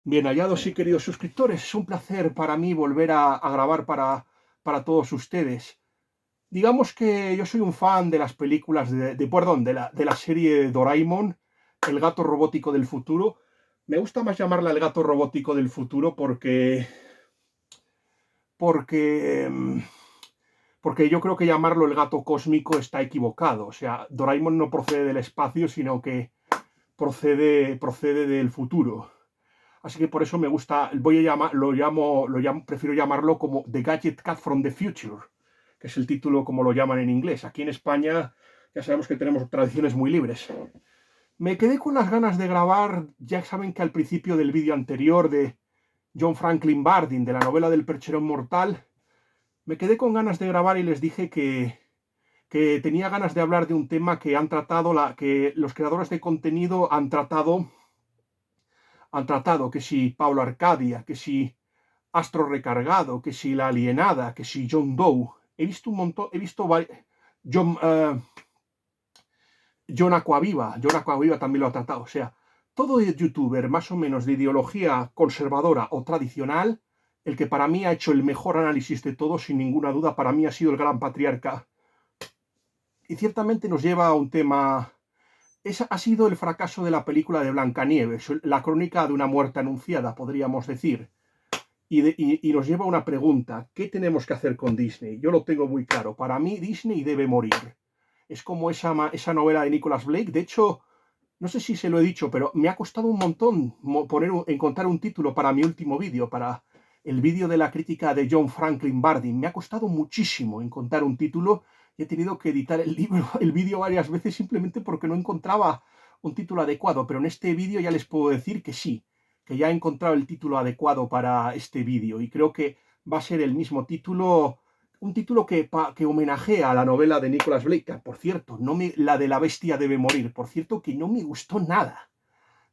Bien hallados y queridos suscriptores, es un placer para mí volver a grabar para todos ustedes. Digamos que yo soy un fan de las películas perdón, de la serie Doraemon, el gato robótico del futuro. Me gusta más llamarla el gato robótico del futuro porque, porque yo creo que llamarlo el gato cósmico está equivocado. O sea, Doraemon no procede del espacio, sino que procede del futuro. Así que por eso me gusta, prefiero llamarlo como The Gadget Cat from the Future, que es el título como lo llaman en inglés. Aquí en España ya sabemos que tenemos tradiciones muy libres. Me quedé con las ganas de grabar, ya saben que al principio del vídeo anterior de John Franklin Bardeen, de la novela del percherón mortal, me quedé con ganas de grabar y les dije que tenía ganas de hablar de un tema que que los creadores de contenido han tratado, que si Pablo Arcadia, que si Astro Recargado, que si La Alienada, que si John Doe. He visto un montón, he visto John, John Aquaviva también lo ha tratado. O sea, todo youtuber más o menos de ideología conservadora o tradicional, el que para mí ha hecho el mejor análisis de todo, sin ninguna duda, para mí ha sido el gran patriarca. Y ciertamente nos lleva a un tema. Ese ha sido el fracaso de la película de Blancanieves, la crónica de una muerte anunciada, podríamos decir. Y nos lleva a una pregunta: ¿qué tenemos que hacer con Disney? Yo lo tengo muy claro. Para mí, Disney debe morir. Es como esa novela de Nicholas Blake. De hecho, no sé si se lo he dicho, pero me ha costado un montón encontrar un título para mi último vídeo, para el vídeo de la crítica de John Franklin Bardeen. Me ha costado muchísimo encontrar un título y he tenido que editar el vídeo varias veces simplemente porque no encontraba un título adecuado. Pero en este vídeo ya les puedo decir que sí, que ya he encontrado el título adecuado para este vídeo y creo que va a ser el mismo título, un título que homenajea a la novela de Nicholas Blake. Por cierto, la de La bestia debe morir, por cierto, que no me gustó nada.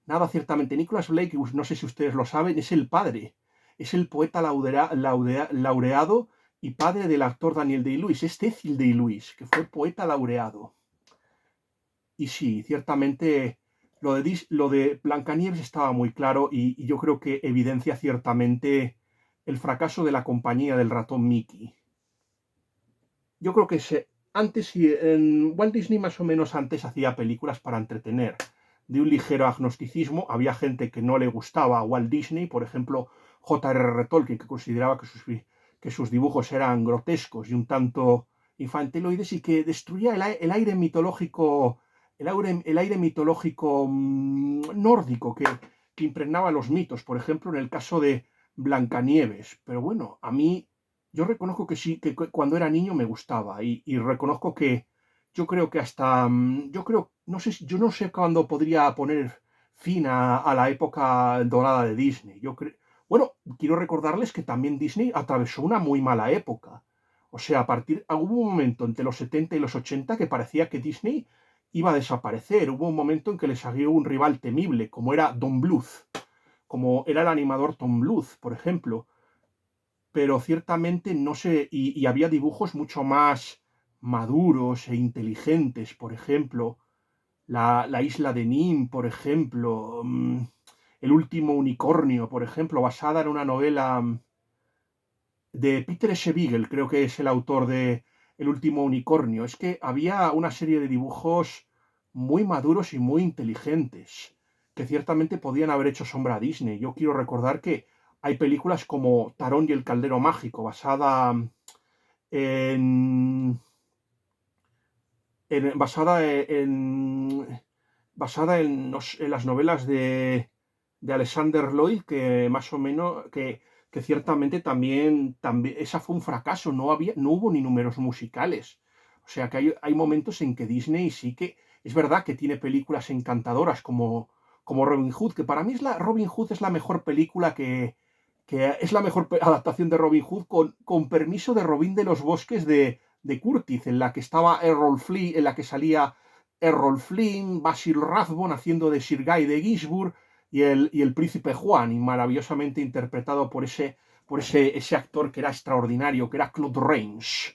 Nada, ciertamente. Nicholas Blake, no sé si ustedes lo saben, es el padre. Es el poeta laureado y padre del actor Daniel Day-Lewis. Es Cecil Day-Lewis, que fue poeta laureado. Y sí, ciertamente lo de Blancanieves estaba muy claro y yo creo que evidencia ciertamente el fracaso de la compañía del ratón Mickey. Yo creo que antes, en Walt Disney más o menos antes hacía películas para entretener, de un ligero agnosticismo. Había gente que no le gustaba a Walt Disney, por ejemplo, J.R.R. Tolkien, que consideraba que sus dibujos eran grotescos y un tanto infantiloides y que destruía el aire mitológico, el aire mitológico nórdico que impregnaba los mitos, por ejemplo, en el caso de Blancanieves. Pero bueno, a mí yo reconozco que sí, que cuando era niño me gustaba y reconozco que yo creo que hasta, no sé, yo no sé cuándo podría poner fin a la época dorada de Disney. Bueno, quiero recordarles que también Disney atravesó una muy mala época. O sea, hubo un momento entre los 70 y los 80 que parecía que Disney iba a desaparecer. Hubo un momento en que le salió un rival temible, como era Don Bluth, como era el animador Tom Bluth, por ejemplo. Pero ciertamente no sé, y había dibujos mucho más maduros e inteligentes. Por ejemplo, la isla de Nim, por ejemplo, El último unicornio, por ejemplo, basada en una novela de Peter S. Beagle, creo que es el autor de El último unicornio. Es que había una serie de dibujos muy maduros y muy inteligentes, que ciertamente podían haber hecho sombra a Disney. Yo quiero recordar que hay películas como Tarón y el Caldero Mágico, en, basada en las novelas de Alexander Lloyd, que más o menos, que ciertamente también esa fue un fracaso. No hubo ni números musicales. O sea que hay momentos en que Disney sí que, es verdad que tiene películas encantadoras como Robin Hood, que para mí Robin Hood es la mejor película que es la mejor adaptación de Robin Hood, con permiso de Robin de los Bosques de Curtis, en la que estaba Errol Flynn, en la que salía Errol Flynn, Basil Rathbone haciendo de Sir Guy de Gisborne y el príncipe Juan, y maravillosamente interpretado por ese actor que era extraordinario, que era Claude Rains.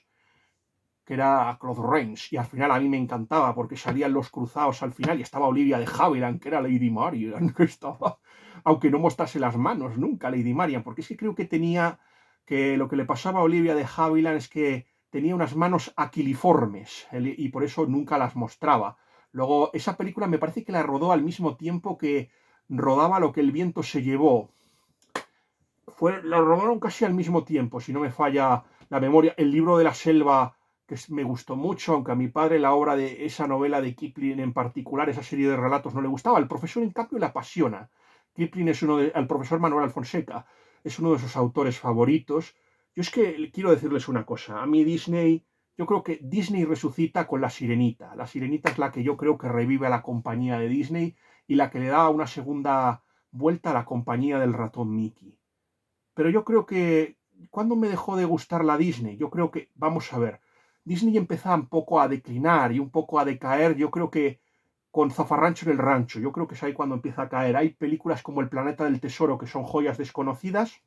que era Claude Rains, y al final a mí me encantaba porque salían los cruzados al final y estaba Olivia de Havilland, que era Lady Marian, que estaba, aunque no mostrase las manos nunca Lady Marian, porque sí creo que tenía, que lo que le pasaba a Olivia de Havilland es que tenía unas manos aquiliformes y por eso nunca las mostraba. Luego, esa película me parece que la rodó al mismo tiempo que rodaba Lo que el viento se llevó. La rodaron casi al mismo tiempo, si no me falla la memoria. El libro de la selva, que me gustó mucho, aunque a mi padre la obra de esa novela de Kipling en particular, esa serie de relatos no le gustaba. El profesor, en cambio, le apasiona. Kipling es el profesor Manuel Alfonseca, es uno de sus autores favoritos. Yo es que quiero decirles una cosa. A mí Disney, yo creo que Disney resucita con La Sirenita. La Sirenita es la que yo creo que revive a la compañía de Disney y la que le da una segunda vuelta a la compañía del ratón Mickey. Pero yo creo que, ¿cuándo me dejó de gustar la Disney? Yo creo que, vamos a ver, Disney empezaba un poco a declinar y un poco a decaer, yo creo que con Zafarrancho en el Rancho, yo creo que es ahí cuando empieza a caer. Hay películas como El Planeta del Tesoro, que son joyas desconocidas.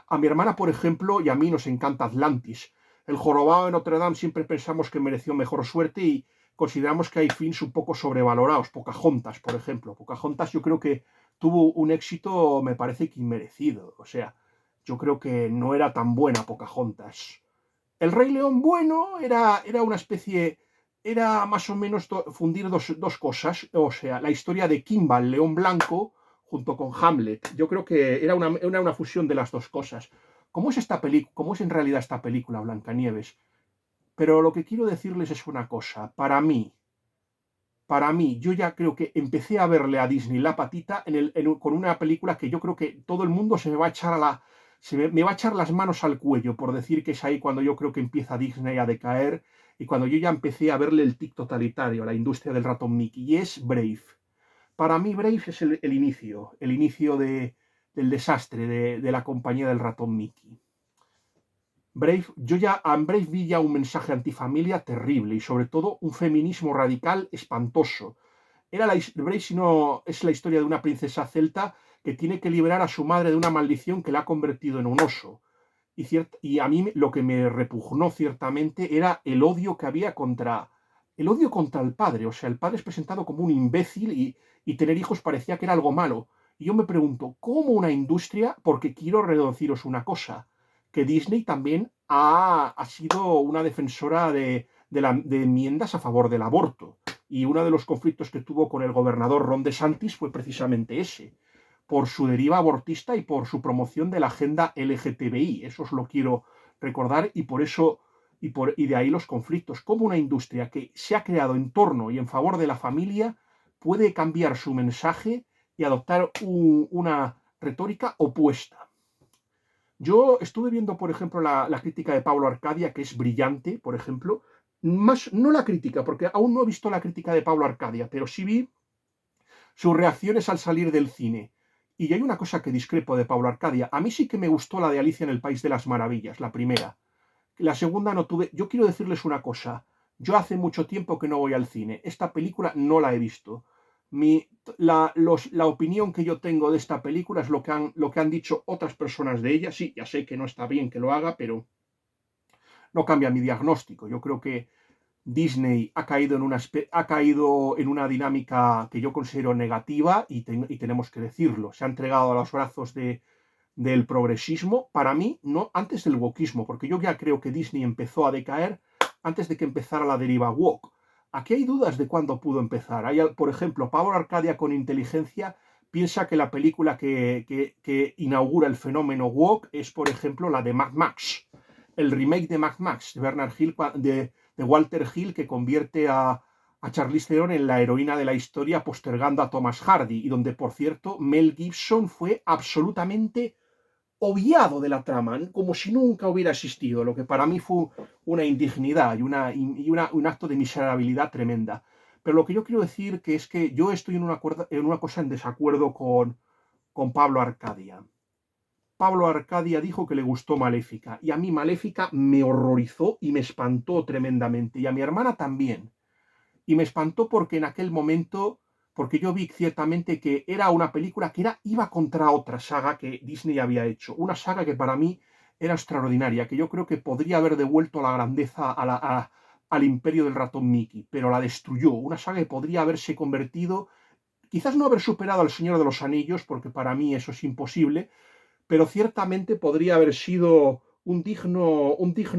A mi hermana, por ejemplo, y a mí nos encanta Atlantis. El jorobado de Notre Dame siempre pensamos que mereció mejor suerte y consideramos que hay films un poco sobrevalorados. Pocahontas, por ejemplo. Pocahontas yo creo que tuvo un éxito, me parece que inmerecido. O sea, yo creo que no era tan buena Pocahontas. El Rey León bueno era una especie, era más o menos fundir dos cosas. O sea, la historia de Kimba, el león blanco, junto con Hamlet. Yo creo que era una fusión de las dos cosas. ¿Cómo es esta película? ¿Cómo es en realidad esta película, Blancanieves? Pero lo que quiero decirles es una cosa. Para mí, yo ya creo que empecé a verle a Disney la patita con una película que yo creo que todo el mundo se me va a echar me va a echar las manos al cuello por decir que es ahí cuando yo creo que empieza Disney a decaer y cuando yo ya empecé a verle el tic totalitario a la industria del ratón Mickey, y es Brave. Para mí Brave es el inicio del desastre de la compañía del ratón Mickey. Brave, en Brave vi ya un mensaje antifamilia terrible y sobre todo un feminismo radical espantoso. Brave es la historia de una princesa celta que tiene que liberar a su madre de una maldición que la ha convertido en un oso. Y a mí lo que me repugnó ciertamente era el odio contra el padre. O sea, el padre es presentado como un imbécil y tener hijos parecía que era algo malo. Y yo me pregunto, ¿cómo una industria? Porque quiero reduciros una cosa, que Disney también ha sido una defensora de enmiendas a favor del aborto. Y uno de los conflictos que tuvo con el gobernador Ron DeSantis fue precisamente ese, por su deriva abortista y por su promoción de la agenda LGTBI. Eso os lo quiero recordar y por eso y de ahí los conflictos. Como una industria que se ha creado en torno y en favor de la familia puede cambiar su mensaje y adoptar una retórica opuesta. Yo estuve viendo, por ejemplo, la crítica de Pablo Arcadia, que es brillante, por ejemplo. Más, no la crítica, porque aún no he visto la crítica de Pablo Arcadia, pero sí vi sus reacciones al salir del cine. Y hay una cosa que discrepo de Pablo Arcadia. A mí sí que me gustó la de Alicia en el País de las Maravillas, la primera. La segunda no tuve. Yo quiero decirles una cosa. Yo hace mucho tiempo que no voy al cine. Esta película no la he visto. La opinión que yo tengo de esta película es lo que han dicho otras personas de ella. Sí, ya sé que no está bien que lo haga, pero no cambia mi diagnóstico. Yo creo que Disney ha caído en una dinámica que yo considero negativa y tenemos que decirlo. Se ha entregado a los brazos del progresismo, para mí, no antes del wokismo, porque yo ya creo que Disney empezó a decaer antes de que empezara la deriva woke. Aquí hay dudas de cuándo pudo empezar. Por ejemplo, Pablo Arcadia con inteligencia piensa que la película que inaugura el fenómeno woke es, por ejemplo, la de Mad Max, el remake de Mad Max, de Bernard Hill, de Walter Hill, que convierte a Charlize Theron en la heroína de la historia postergando a Thomas Hardy, y donde, por cierto, Mel Gibson fue absolutamente obviado de la trama, como si nunca hubiera existido, lo que para mí fue una indignidad y un acto de miserabilidad tremenda. Pero lo que yo quiero decir que es que yo estoy en una cosa en desacuerdo con Pablo Arcadia. Pablo Arcadia dijo que le gustó Maléfica, y a mí Maléfica me horrorizó y me espantó tremendamente, y a mi hermana también. Y me espantó porque en aquel momento, porque yo vi ciertamente que era una película que iba contra otra saga que Disney había hecho, una saga que para mí era extraordinaria, que yo creo que podría haber devuelto la grandeza al imperio del ratón Mickey, pero la destruyó. Una saga que podría haberse convertido, quizás no haber superado al Señor de los Anillos, porque para mí eso es imposible, pero ciertamente podría haber sido un digno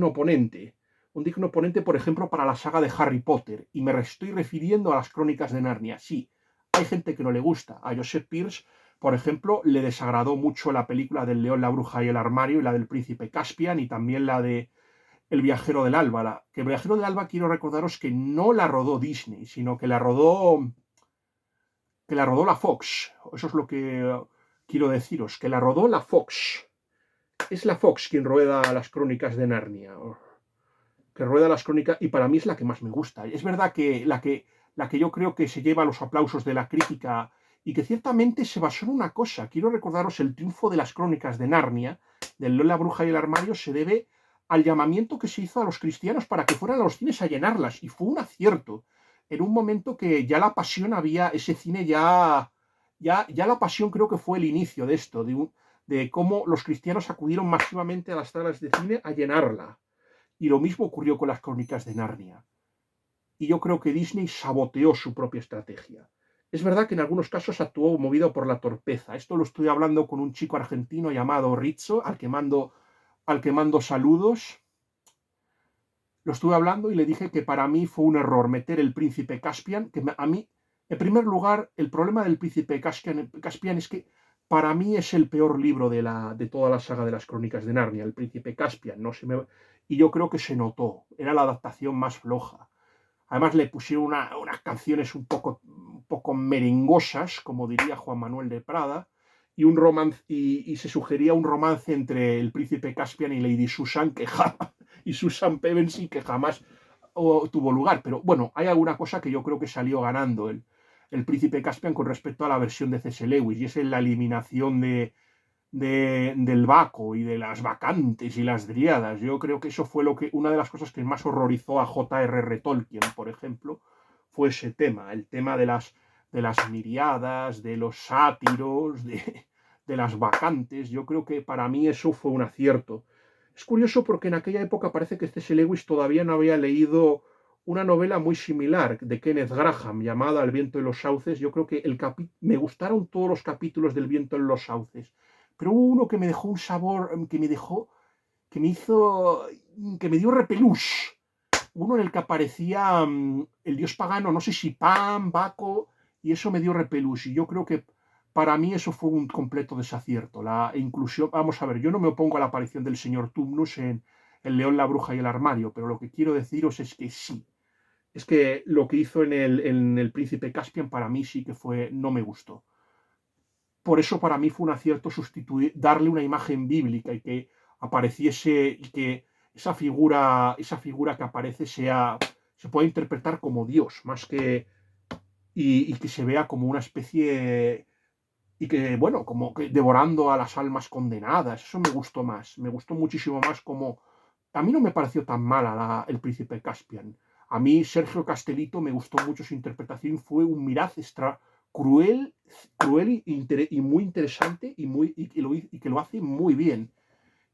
oponente. Un digno oponente, por ejemplo, para la saga de Harry Potter. Y me estoy refiriendo a las Crónicas de Narnia. Sí, hay gente que no le gusta. A Joseph Pierce, por ejemplo, le desagradó mucho la película del León, la Bruja y el Armario, y la del Príncipe Caspian, y también la de El Viajero del Alba. Que El Viajero del Alba, quiero recordaros que no la rodó Disney, sino que la rodó la Fox. Eso es lo que quiero deciros, que la rodó la Fox. Es la Fox quien rueda las Crónicas de Narnia, que rueda las crónicas, y para mí es la que más me gusta. Es verdad que la que yo creo que se lleva los aplausos de la crítica y que ciertamente se basó en una cosa. Quiero recordaros, el triunfo de las Crónicas de Narnia, del León, la Bruja y el Armario, se debe al llamamiento que se hizo a los cristianos para que fueran a los cines a llenarlas, y fue un acierto. En un momento que ya la pasión había, ese cine ya la pasión creo que fue el inicio de esto, de cómo los cristianos acudieron masivamente a las salas de cine a llenarla. Y lo mismo ocurrió con las Crónicas de Narnia. Y yo creo que Disney saboteó su propia estrategia. Es verdad que en algunos casos actuó movido por la torpeza. Esto lo estoy hablando con un chico argentino llamado Rizzo, al que mando saludos. Lo estuve hablando y le dije que para mí fue un error meter el Príncipe Caspian, que a mí, en primer lugar, el problema del Príncipe Caspian es que para mí es el peor libro de toda la saga de las Crónicas de Narnia, el Príncipe Caspian. Y yo creo que se notó, era la adaptación más floja. Además le pusieron unas canciones un poco merengosas, como diría Juan Manuel de Prada, y un romance, y se sugería un romance entre el Príncipe Caspian y Lady Susan, y Susan Pevensey, que jamás tuvo lugar. Pero bueno, hay alguna cosa que yo creo que salió ganando el Príncipe Caspian con respecto a la versión de C.S. Lewis, y es en la eliminación del Baco y de las vacantes y las dríadas. Yo creo que eso fue una de las cosas que más horrorizó a J.R.R. Tolkien, por ejemplo, fue ese tema, el tema de las miriadas, de los sátiros, de las vacantes. Yo creo que para mí eso fue un acierto. Es curioso porque en aquella época parece que C.S. Lewis todavía no había leído una novela muy similar de Kenneth Graham llamada El viento en los sauces. Yo creo que me gustaron todos los capítulos del viento en los sauces, pero hubo uno que me dejó un sabor, que me dio repelús. Uno en el que aparecía el dios pagano, no sé si Pan, Baco, y eso me dio repelús. Y yo creo que para mí eso fue un completo desacierto. La inclusión, vamos a ver, yo no me opongo a la aparición del señor Tumnus en El León, la Bruja y el Armario, pero lo que quiero deciros es que sí. Es que lo que hizo en el Príncipe Caspian para mí sí que no me gustó. Por eso para mí fue un acierto darle una imagen bíblica y que apareciese y que esa figura que aparece se pueda interpretar como Dios, más que y que se vea como una especie y que, bueno, como que devorando a las almas condenadas. Eso me gustó más, me gustó muchísimo más. Como a mí no me pareció tan mala el Príncipe Caspian. A mí Sergio Castelito me gustó mucho su interpretación, fue un miraz cruel, cruel y muy interesante y que lo hace muy bien.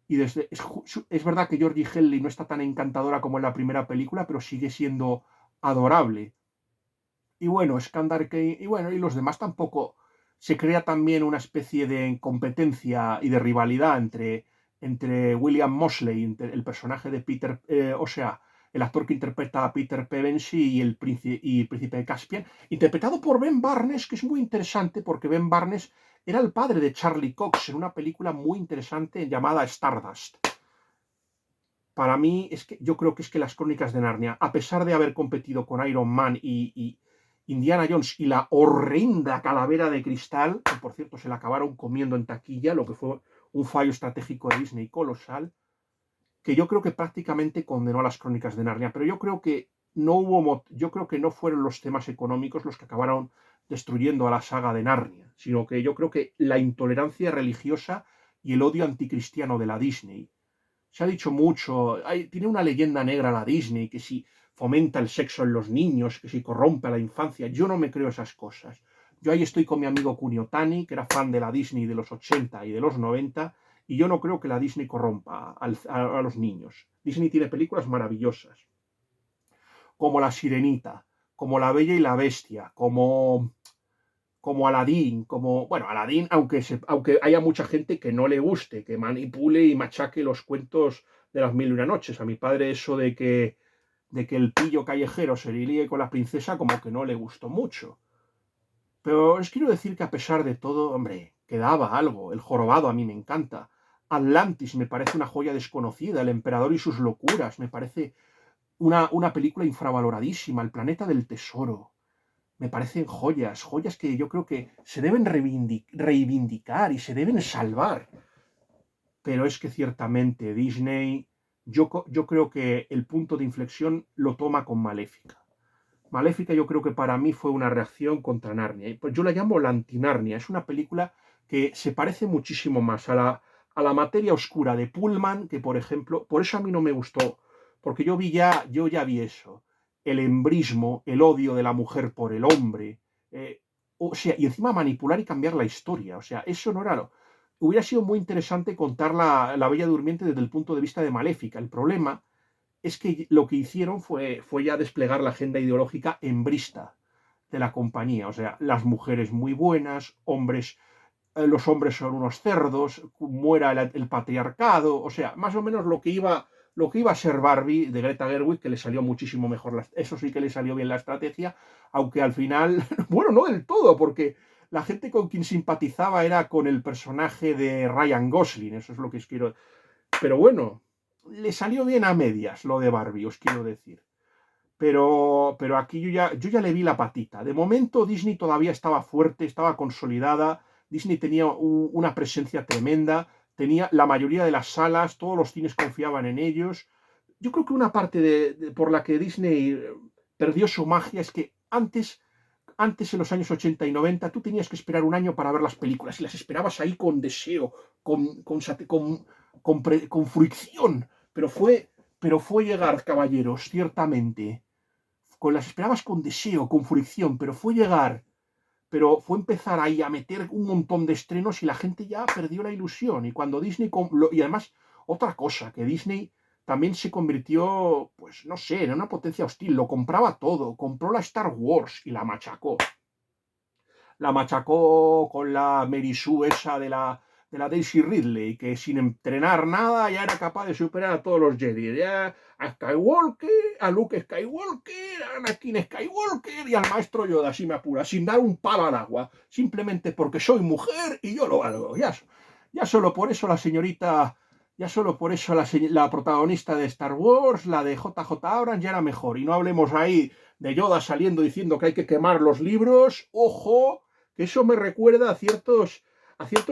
Y es verdad que Georgie Henley no está tan encantadora como en la primera película, pero sigue siendo adorable. Y bueno, Skandar Kane, y bueno, y los demás tampoco. Se crea también una especie de competencia y de rivalidad entre William Moseley, el personaje de Peter, o sea, el actor que interpreta a Peter Pevensey y el príncipe de Caspian, interpretado por Ben Barnes, que es muy interesante porque Ben Barnes era el padre de Charlie Cox en una película muy interesante llamada Stardust. Para mí, yo creo que es que las Crónicas de Narnia, a pesar de haber competido con Iron Man y Indiana Jones y la horrenda calavera de cristal, que por cierto se la acabaron comiendo en taquilla, lo que fue un fallo estratégico de Disney colosal, que yo creo que prácticamente condenó a las Crónicas de Narnia. Pero yo creo que no fueron los temas económicos los que acabaron destruyendo a la saga de Narnia, sino que yo creo que la intolerancia religiosa y el odio anticristiano de la Disney. Se ha dicho mucho, tiene una leyenda negra la Disney, que si fomenta el sexo en los niños, que si corrompe a la infancia. Yo no me creo esas cosas. Yo ahí estoy con mi amigo Kunio Tani, que era fan de la Disney de los 80 y de los 90, Y yo no creo que la Disney corrompa a los niños. Disney tiene películas maravillosas, como La Sirenita, como La Bella y la Bestia, como Aladín, bueno, Aladín, aunque haya mucha gente que no le guste, que manipule y machaque los cuentos de las mil y una noches. A mi padre eso de que el pillo callejero se líe con la princesa como que no le gustó mucho. Pero os quiero decir que a pesar de todo, hombre, quedaba algo. El jorobado a mí me encanta. Atlantis me parece una joya desconocida. El emperador y sus locuras me parece una película infravaloradísima. El planeta del tesoro. Me parecen joyas, joyas que yo creo que se deben reivindicar y se deben salvar. Pero es que ciertamente Disney, yo creo que el punto de inflexión lo toma con Maléfica. Maléfica yo creo que para mí fue una reacción contra Narnia. Pues yo la llamo la anti-Narnia. Es una película que se parece muchísimo más a la materia oscura de Pullman, que por ejemplo, por eso a mí no me gustó, porque yo ya vi eso. El embrismo, el odio de la mujer por el hombre. O sea, y encima manipular y cambiar la historia. O sea, eso no era lo. Hubiera sido muy interesante contar la Bella Durmiente desde el punto de vista de Maléfica. El problema es que lo que hicieron fue ya desplegar la agenda ideológica hembrista de la compañía. O sea, las mujeres muy buenas, los hombres son unos cerdos, muera el patriarcado. O sea, más o menos lo que iba a ser Barbie de Greta Gerwig, que le salió muchísimo mejor. Eso sí que le salió bien la estrategia, aunque al final, bueno, no del todo, porque la gente con quien simpatizaba era con el personaje de Ryan Gosling. Eso es lo que os quiero. Pero bueno, le salió bien a medias lo de Barbie, os quiero decir. Pero aquí yo ya le vi la patita. De momento Disney todavía estaba fuerte, estaba consolidada. Disney tenía una presencia tremenda. Tenía la mayoría de las salas, todos los cines confiaban en ellos. Yo creo que una parte por la que Disney perdió su magia es que antes en los años 80 y 90 tú tenías que esperar un año para ver las películas y las esperabas ahí con deseo, con fricción, pero fue llegar, caballeros, ciertamente, las esperabas con deseo, con fricción, pero fue empezar ahí a meter un montón de estrenos y la gente ya perdió la ilusión. Y cuando Disney, y además, otra cosa, que Disney también se convirtió, pues no sé, en una potencia hostil, lo compraba todo, compró la Star Wars y la machacó. La machacó con la Mary Sue esa de la Daisy Ridley, que sin entrenar nada ya era capaz de superar a todos los Jedi. Ya a Skywalker, a Luke Skywalker, a Anakin Skywalker y al maestro Yoda, si me apura, sin dar un palo al agua, simplemente porque soy mujer y yo lo valgo. Ya solo por eso la señorita, ya solo por eso la protagonista de Star Wars, la de JJ Abrams, ya era mejor. Y no hablemos ahí de Yoda saliendo diciendo que hay que quemar los libros. Ojo, que eso me recuerda a ciertos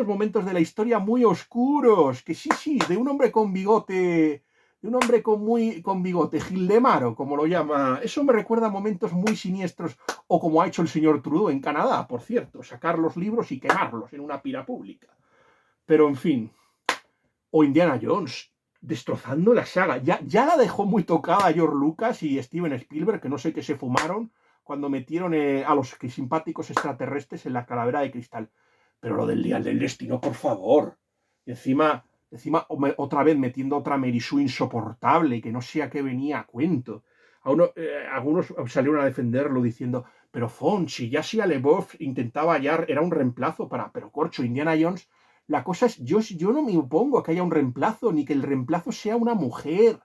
momentos de la historia muy oscuros, que sí, de un hombre con bigote, de un hombre con bigote, Gildemaro, como lo llama. Eso me recuerda a momentos muy siniestros, o como ha hecho el señor Trudeau en Canadá, por cierto, sacar los libros y quemarlos en una pira pública. Pero en fin, o Indiana Jones, destrozando la saga. Ya la dejó muy tocada George Lucas y Steven Spielberg, que no sé qué se fumaron cuando metieron a los simpáticos extraterrestres en la calavera de cristal. Pero lo del Dial del Destino, por favor. Encima otra vez metiendo otra Mary Sue insoportable, que no sé a qué venía a cuento. Algunos salieron a defenderlo diciendo, pero Fonsi, ya si LeBeouf intentaba hallar, era un reemplazo pero corcho, Indiana Jones. La cosa es, yo no me opongo a que haya un reemplazo, ni que el reemplazo sea una mujer.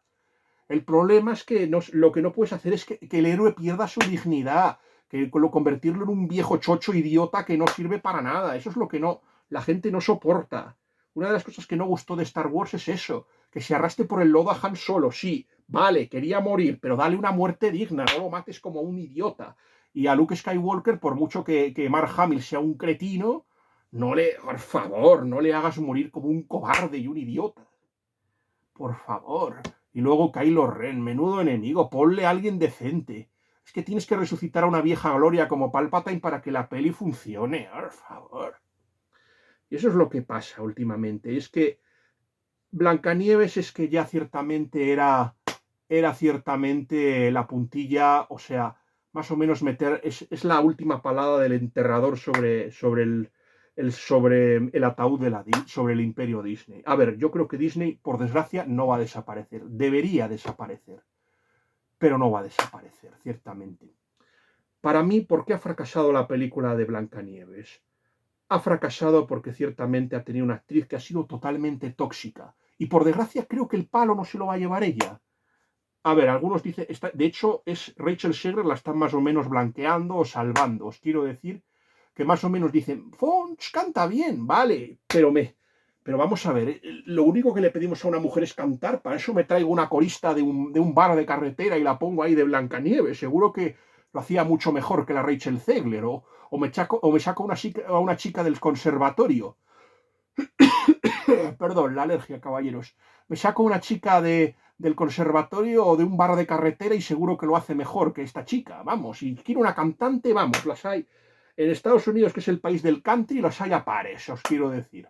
El problema es que lo que no puedes hacer es que el héroe pierda su dignidad, que convertirlo en un viejo chocho idiota que no sirve para nada. Eso es lo que la gente no soporta. Una de las cosas que no gustó de Star Wars es eso, que se arrastre por el lodo a Han Solo. Sí, vale, quería morir, pero dale una muerte digna, no lo mates como un idiota. Y a Luke Skywalker, por mucho que Mark Hamill sea un cretino, por favor, no le hagas morir como un cobarde y un idiota. Por favor. Y luego Kylo Ren, menudo enemigo, ponle a alguien decente. Es que tienes que resucitar a una vieja gloria como Palpatine para que la peli funcione, por favor. Y eso es lo que pasa últimamente. Es que Blancanieves es que ya ciertamente era ciertamente la puntilla, o sea, más o menos es la última palada del enterrador sobre sobre el ataúd sobre el imperio Disney. A ver, yo creo que Disney, por desgracia, no va a desaparecer. Debería desaparecer, pero no va a desaparecer, ciertamente. Para mí, ¿por qué ha fracasado la película de Blancanieves? Ha fracasado porque ciertamente ha tenido una actriz que ha sido totalmente tóxica. Y por desgracia creo que el palo no se lo va a llevar ella. A ver, algunos dicen, de hecho es Rachel Zegler, la están más o menos blanqueando o salvando. Os quiero decir que más o menos dicen, Fons canta bien, vale, pero vamos a ver, lo único que le pedimos a una mujer es cantar, para eso me traigo una corista de un bar de carretera y la pongo ahí de Blancanieves, seguro que lo hacía mucho mejor que la Rachel Zegler, o me saco a una chica del conservatorio, perdón, la alergia, caballeros, me saco una chica del conservatorio o de un bar de carretera y seguro que lo hace mejor que esta chica, vamos, si quiero una cantante, vamos, las hay en Estados Unidos, que es el país del country, las hay a pares, os quiero decir.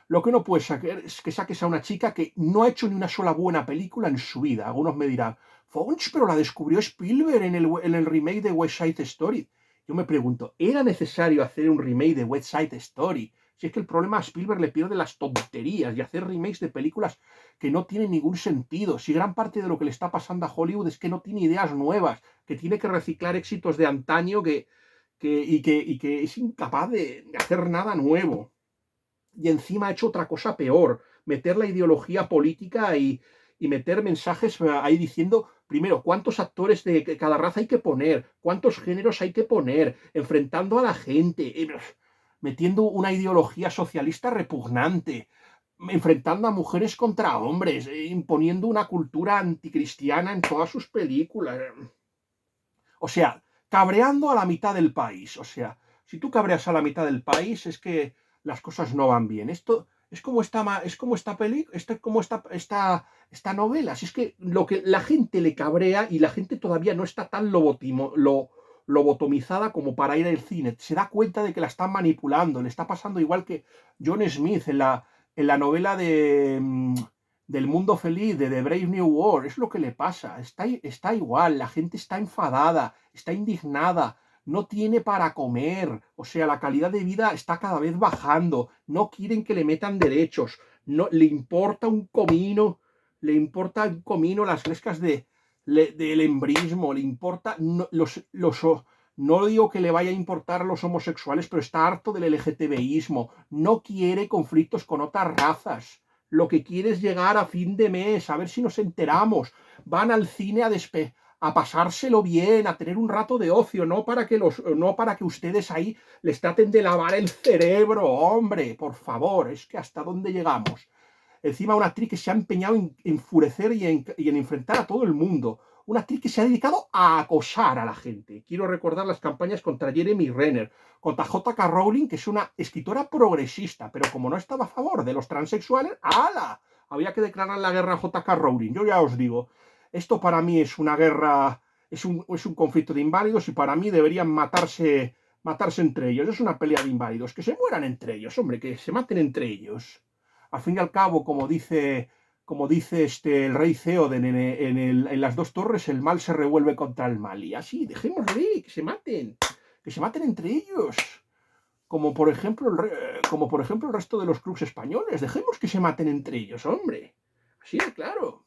Lo que no puedes sacar es que saques a una chica que no ha hecho ni una sola buena película en su vida. Algunos me dirán, Fonch, pero la descubrió Spielberg en el remake de West Side Story. Yo me pregunto, ¿era necesario hacer un remake de West Side Story? Si es que el problema a Spielberg le pierde las tonterías y hacer remakes de películas que no tienen ningún sentido. Si gran parte de lo que le está pasando a Hollywood es que no tiene ideas nuevas, que tiene que reciclar éxitos de antaño y que es incapaz de hacer nada nuevo. Y encima ha hecho otra cosa peor, meter la ideología política y meter mensajes ahí diciendo, primero, cuántos actores de cada raza hay que poner, cuántos géneros hay que poner, enfrentando a la gente, metiendo una ideología socialista repugnante, enfrentando a mujeres contra hombres, imponiendo una cultura anticristiana en todas sus películas. O sea, cabreando a la mitad del país. O sea, si tú cabreas a la mitad del país es que las cosas no van bien. Esto es como esta novela. Si es que lo que la gente le cabrea y la gente todavía no está tan lobotomizada como para ir al cine. Se da cuenta de que la están manipulando. Le está pasando igual que John Smith en la novela del mundo feliz, de The Brave New World, es lo que le pasa, está igual, la gente está enfadada, está indignada, no tiene para comer, o sea, la calidad de vida está cada vez bajando, no quieren que le metan derechos, no le importa un comino, las grescas del embrismo, le importa no digo que le vaya a importar a los homosexuales, pero está harto del LGTBismo, no quiere conflictos con otras razas. Lo que quiere es llegar a fin de mes, a ver si nos enteramos. Van al cine a pasárselo bien, a tener un rato de ocio, no para que ustedes ahí les traten de lavar el cerebro, hombre, por favor, es que hasta dónde llegamos. Encima una actriz que se ha empeñado en enfurecer y en enfrentar a todo el mundo. Una actriz que se ha dedicado a acosar a la gente. Quiero recordar las campañas contra Jeremy Renner, contra J.K. Rowling, que es una escritora progresista, pero como no estaba a favor de los transexuales, ¡hala! Había que declarar la guerra a J.K. Rowling. Yo ya os digo, esto para mí es una guerra, es un conflicto de inválidos y para mí deberían matarse entre ellos. Es una pelea de inválidos. Que se mueran entre ellos, hombre, que se maten entre ellos. Al fin y al cabo, como dice el rey Theoden en las dos torres, el mal se revuelve contra el mal. Y así, dejémosle, que se maten entre ellos. Como por ejemplo el resto de los clubes españoles. Dejemos que se maten entre ellos, hombre. Así de claro.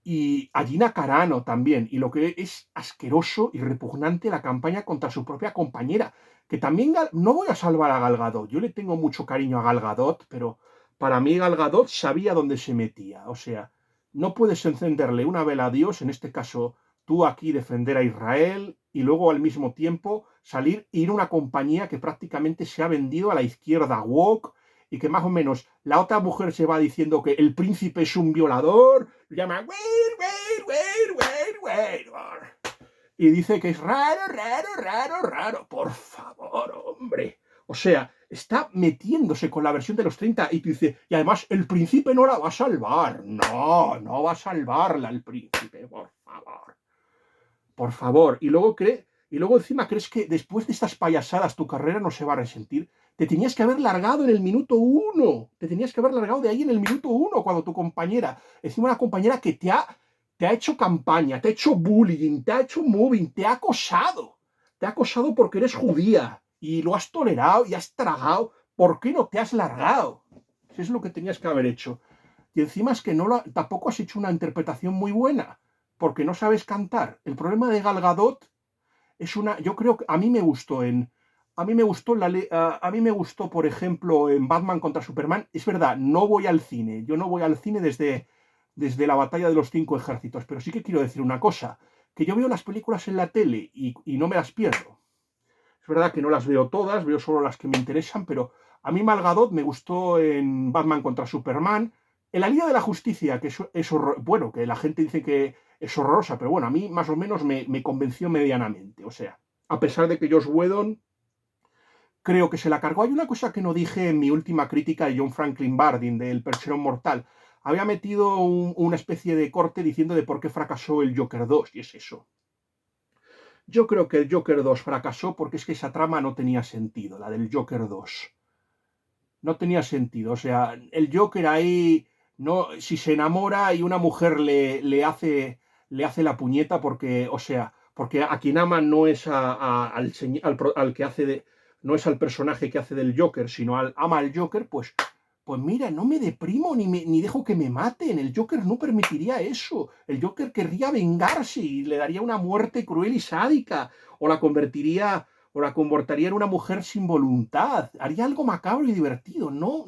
Y a Gina Carano también. Y lo que es asqueroso y repugnante la campaña contra su propia compañera. Que también no voy a salvar a Gal Gadot. Yo le tengo mucho cariño a Gal Gadot, pero para mí Gal Gadot sabía dónde se metía. O sea, no puedes encenderle una vela a Dios, en este caso tú aquí defender a Israel y luego al mismo tiempo ir a una compañía que prácticamente se ha vendido a la izquierda woke y que más o menos la otra mujer se va diciendo que el príncipe es un violador, le llama wait, y dice que es raro. Por favor, hombre. O sea, está metiéndose con la versión de los 30 y dice, y además el príncipe no la va a salvar. No va a salvarla el príncipe, por favor. Por favor. Y luego encima crees que después de estas payasadas tu carrera no se va a resentir. Te tenías que haber largado en el minuto 1. Te tenías que haber largado de ahí en el minuto 1 cuando tu compañera, encima una compañera que te ha hecho campaña, te ha hecho bullying, te ha hecho moving, te ha acosado. Te ha acosado porque eres judía y lo has tolerado y has tragado. ¿Por qué no te has largado? Eso es lo que tenías que haber hecho. Y encima es que tampoco has hecho una interpretación muy buena, porque no sabes cantar. El problema de Gal Gadot es una. Yo creo que a mí me gustó en. A mí me gustó, por ejemplo, en Batman contra Superman. Es verdad, no voy al cine. Yo no voy al cine desde la batalla de los 5 ejércitos. Pero sí que quiero decir una cosa: que yo veo las películas en la tele y no me las pierdo. Es verdad que no las veo todas, veo solo las que me interesan, pero a mí Mal Gadot me gustó en Batman contra Superman, en la Liga de la Justicia, que bueno, que la gente dice que es horrorosa, pero bueno, a mí más o menos me convenció medianamente. O sea, a pesar de que Joss Whedon creo que se la cargó. Hay una cosa que no dije en mi última crítica de John Franklin Bardeen, del Percherón Mortal. Había metido una especie de corte diciendo de por qué fracasó el Joker 2, y es eso. Yo creo que el Joker 2 fracasó porque es que esa trama no tenía sentido, la del Joker 2. No tenía sentido. O sea, el Joker ahí, no, si se enamora y una mujer le hace la puñeta porque, o sea, porque a quien ama no es al que hace de, no es al personaje que hace del Joker, sino ama al Joker, pues mira, no me deprimo ni dejo que me maten. El Joker no permitiría eso. El Joker querría vengarse y le daría una muerte cruel y sádica. O la convertiría, o la convertiría en una mujer sin voluntad. Haría algo macabro y divertido. No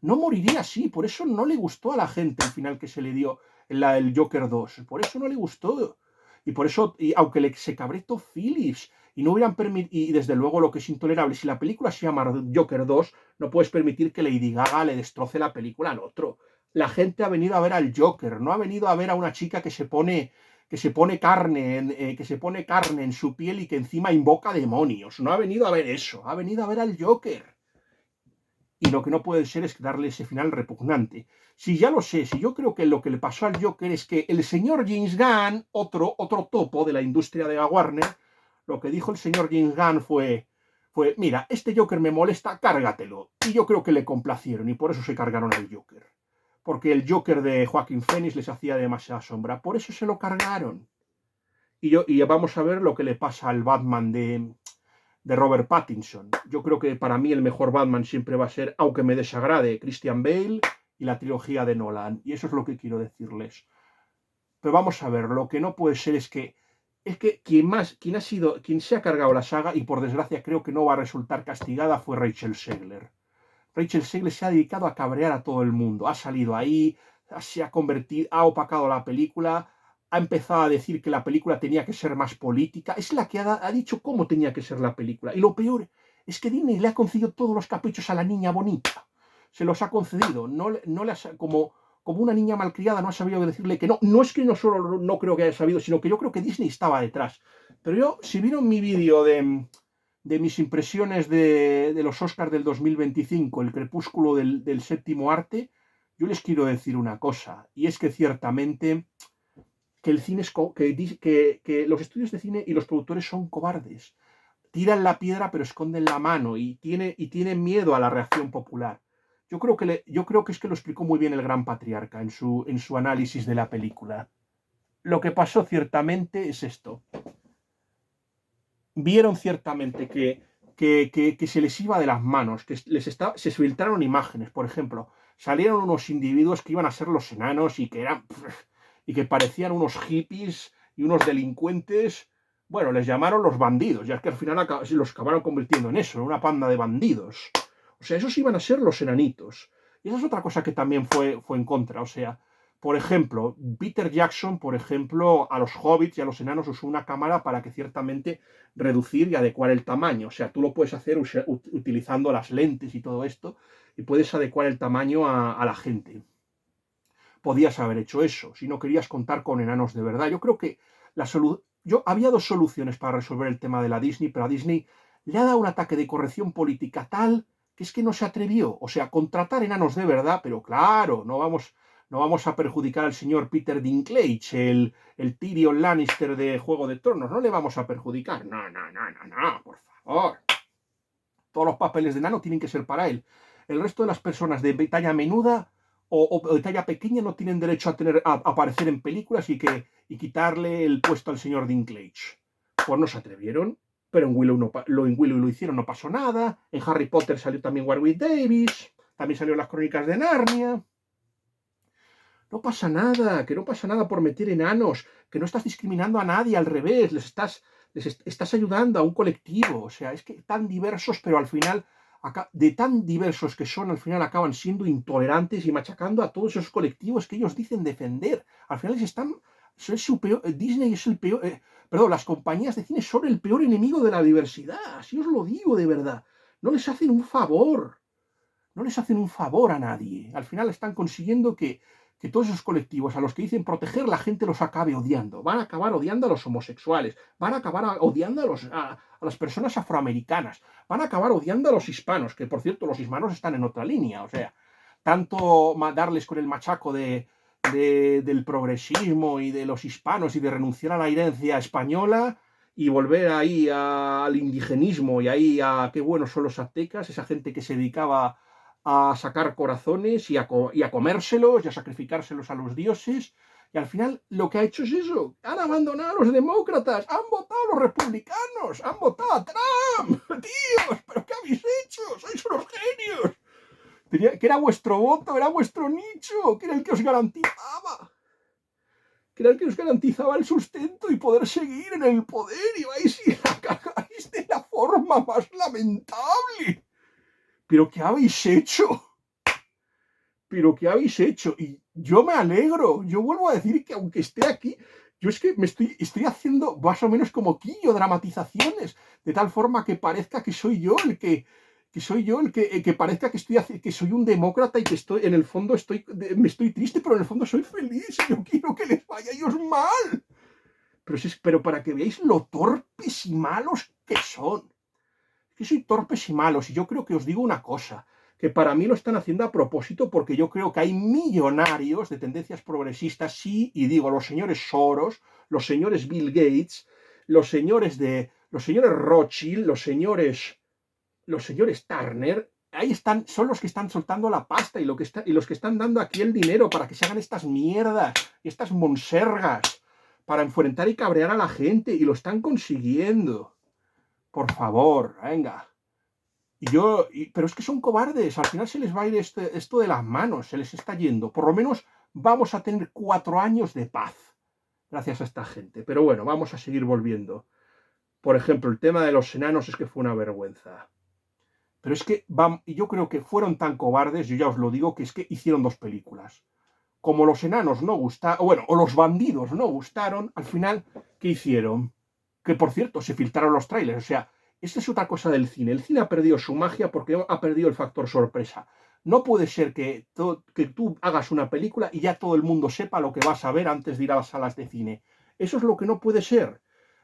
moriría así. Por eso no le gustó a la gente el final que se le dio en la del Joker 2. Por eso no le gustó. Y por eso, y aunque se cabretó Phillips, y no hubieran permitido, y desde luego lo que es intolerable, si la película se llama Joker 2, no puedes permitir que Lady Gaga le destroce la película al otro. La gente ha venido a ver al Joker, no ha venido a ver a una chica que se pone carne en su piel y que encima invoca demonios. No ha venido a ver eso, ha venido a ver al Joker. Y lo que no puede ser es darle ese final repugnante. Si ya lo sé, si yo creo que lo que le pasó al Joker es que el señor James Gunn, otro topo de la industria de la Warner, lo que dijo el señor James Gunn fue, mira, este Joker me molesta, cárgatelo. Y yo creo que le complacieron y por eso se cargaron al Joker. Porque el Joker de Joaquín Phoenix les hacía demasiada sombra. Por eso se lo cargaron. Y vamos a ver lo que le pasa al Batman de Robert Pattinson. Yo creo que para mí el mejor Batman siempre va a ser, aunque me desagrade, Christian Bale y la trilogía de Nolan. Y eso es lo que quiero decirles. Pero vamos a ver, lo que no puede ser es que quien se ha cargado la saga, y por desgracia creo que no va a resultar castigada, fue Rachel Zegler. Rachel Zegler se ha dedicado a cabrear a todo el mundo. Ha salido ahí, se ha convertido, ha opacado la película, ha empezado a decir que la película tenía que ser más política. Es la que ha dicho cómo tenía que ser la película. Y lo peor es que Disney le ha concedido todos los caprichos a la niña bonita. Se los ha concedido. No le ha, como una niña malcriada no ha sabido decirle que no. No es que no solo no creo que haya sabido, sino que yo creo que Disney estaba detrás. Pero yo, si vieron mi vídeo de mis impresiones de los Oscars del 2025, el crepúsculo del séptimo arte, yo les quiero decir una cosa, y es que ciertamente que el cine que los estudios de cine y los productores son cobardes. Tiran la piedra pero esconden la mano y tienen miedo a la reacción popular. Yo creo que es que lo explicó muy bien el Gran Patriarca en su análisis de la película. Lo que pasó ciertamente es esto. Vieron ciertamente que se les iba de las manos, que se filtraron imágenes, por ejemplo, salieron unos individuos que iban a ser los enanos y que parecían unos hippies y unos delincuentes. Bueno, les llamaron los bandidos, ya es que al final los acabaron convirtiendo en eso, en una panda de bandidos. O sea, esos iban a ser los enanitos. Y esa es otra cosa que también fue en contra. O sea, por ejemplo, Peter Jackson, por ejemplo, a los hobbits y a los enanos usó una cámara para que ciertamente reducir y adecuar el tamaño. O sea, tú lo puedes hacer utilizando las lentes y todo esto y puedes adecuar el tamaño a la gente. Podías haber hecho eso si no querías contar con enanos de verdad. Yo creo que había dos soluciones para resolver el tema de la Disney, pero a Disney le ha dado un ataque de corrección política tal que es que no se atrevió. O sea, contratar enanos de verdad, pero claro, no vamos a perjudicar al señor Peter Dinklage, el Tyrion Lannister de Juego de Tronos. No le vamos a perjudicar. No, por favor. Todos los papeles de enano tienen que ser para él. El resto de las personas de talla menuda o de talla pequeña no tienen derecho a aparecer en películas y quitarle el puesto al señor Dinklage. Pues no se atrevieron. pero en Willow lo hicieron, no pasó nada. En Harry Potter salió también Warwick Davis, también salieron las Crónicas de Narnia. No pasa nada, que no pasa nada por meter enanos, que no estás discriminando a nadie, al revés, estás ayudando a un colectivo. O sea, es que tan diversos, pero al final, de tan diversos que son, al final acaban siendo intolerantes y machacando a todos esos colectivos que ellos dicen defender. Al final Disney es el peor, perdón, las compañías de cine son el peor enemigo de la diversidad, así os lo digo de verdad. No les hacen un favor, no les hacen un favor a nadie. Al final están consiguiendo que todos esos colectivos a los que dicen proteger, la gente los acabe odiando. Van a acabar odiando a los homosexuales, van a acabar odiando a las personas afroamericanas, van a acabar odiando a los hispanos, que por cierto los hispanos están en otra línea. O sea, tanto darles con el machaco del progresismo y de los hispanos y de renunciar a la herencia española y volver ahí al indigenismo y ahí a qué buenos son los aztecas, esa gente que se dedicaba a sacar corazones y a comérselos y a sacrificárselos a los dioses. Y al final lo que ha hecho es eso. Han abandonado a los demócratas, han votado a los republicanos, han votado a Trump. Tíos, ¿pero qué habéis hecho? Sois unos genios. Que era vuestro voto, era vuestro nicho, que era el que os garantizaba. Que era el que os garantizaba el sustento y poder seguir en el poder. Y vais y la cagáis de la forma más lamentable. ¿Pero qué habéis hecho? ¿Pero qué habéis hecho? Y yo me alegro. Yo vuelvo a decir que aunque esté aquí, yo es que estoy haciendo más o menos como Quillo, dramatizaciones, de tal forma que parezca que soy yo que parezca que soy un demócrata y que estoy, en el fondo me estoy triste, pero en el fondo soy feliz y yo quiero que les vaya a ellos mal. Pero para que veáis lo torpes y malos que son. Que soy torpes y malos, y yo creo que os digo una cosa, que para mí lo están haciendo a propósito porque yo creo que hay millonarios de tendencias progresistas, sí, y digo, los señores Soros, los señores Bill Gates, los señores Rothschild, los señores Turner, ahí están, son los que están soltando la pasta y los que están dando aquí el dinero para que se hagan estas mierdas, estas monsergas, para enfrentar y cabrear a la gente, y lo están consiguiendo. Por favor, venga. Pero es que son cobardes, al final se les va a ir esto de las manos, se les está yendo. Por lo menos vamos a tener 4 años de paz, gracias a esta gente. Pero bueno, vamos a seguir volviendo. Por ejemplo, el tema de los enanos es que fue una vergüenza. Pero es que yo creo que fueron tan cobardes, yo ya os lo digo, que es que hicieron 2 películas. Como los enanos no gustaron, bueno, o los bandidos no gustaron, al final, ¿qué hicieron? Que por cierto, se filtraron los trailers, o sea, esta es otra cosa del cine. El cine ha perdido su magia porque ha perdido el factor sorpresa. No puede ser que tú hagas una película y ya todo el mundo sepa lo que vas a ver antes de ir a las salas de cine. Eso es lo que no puede ser.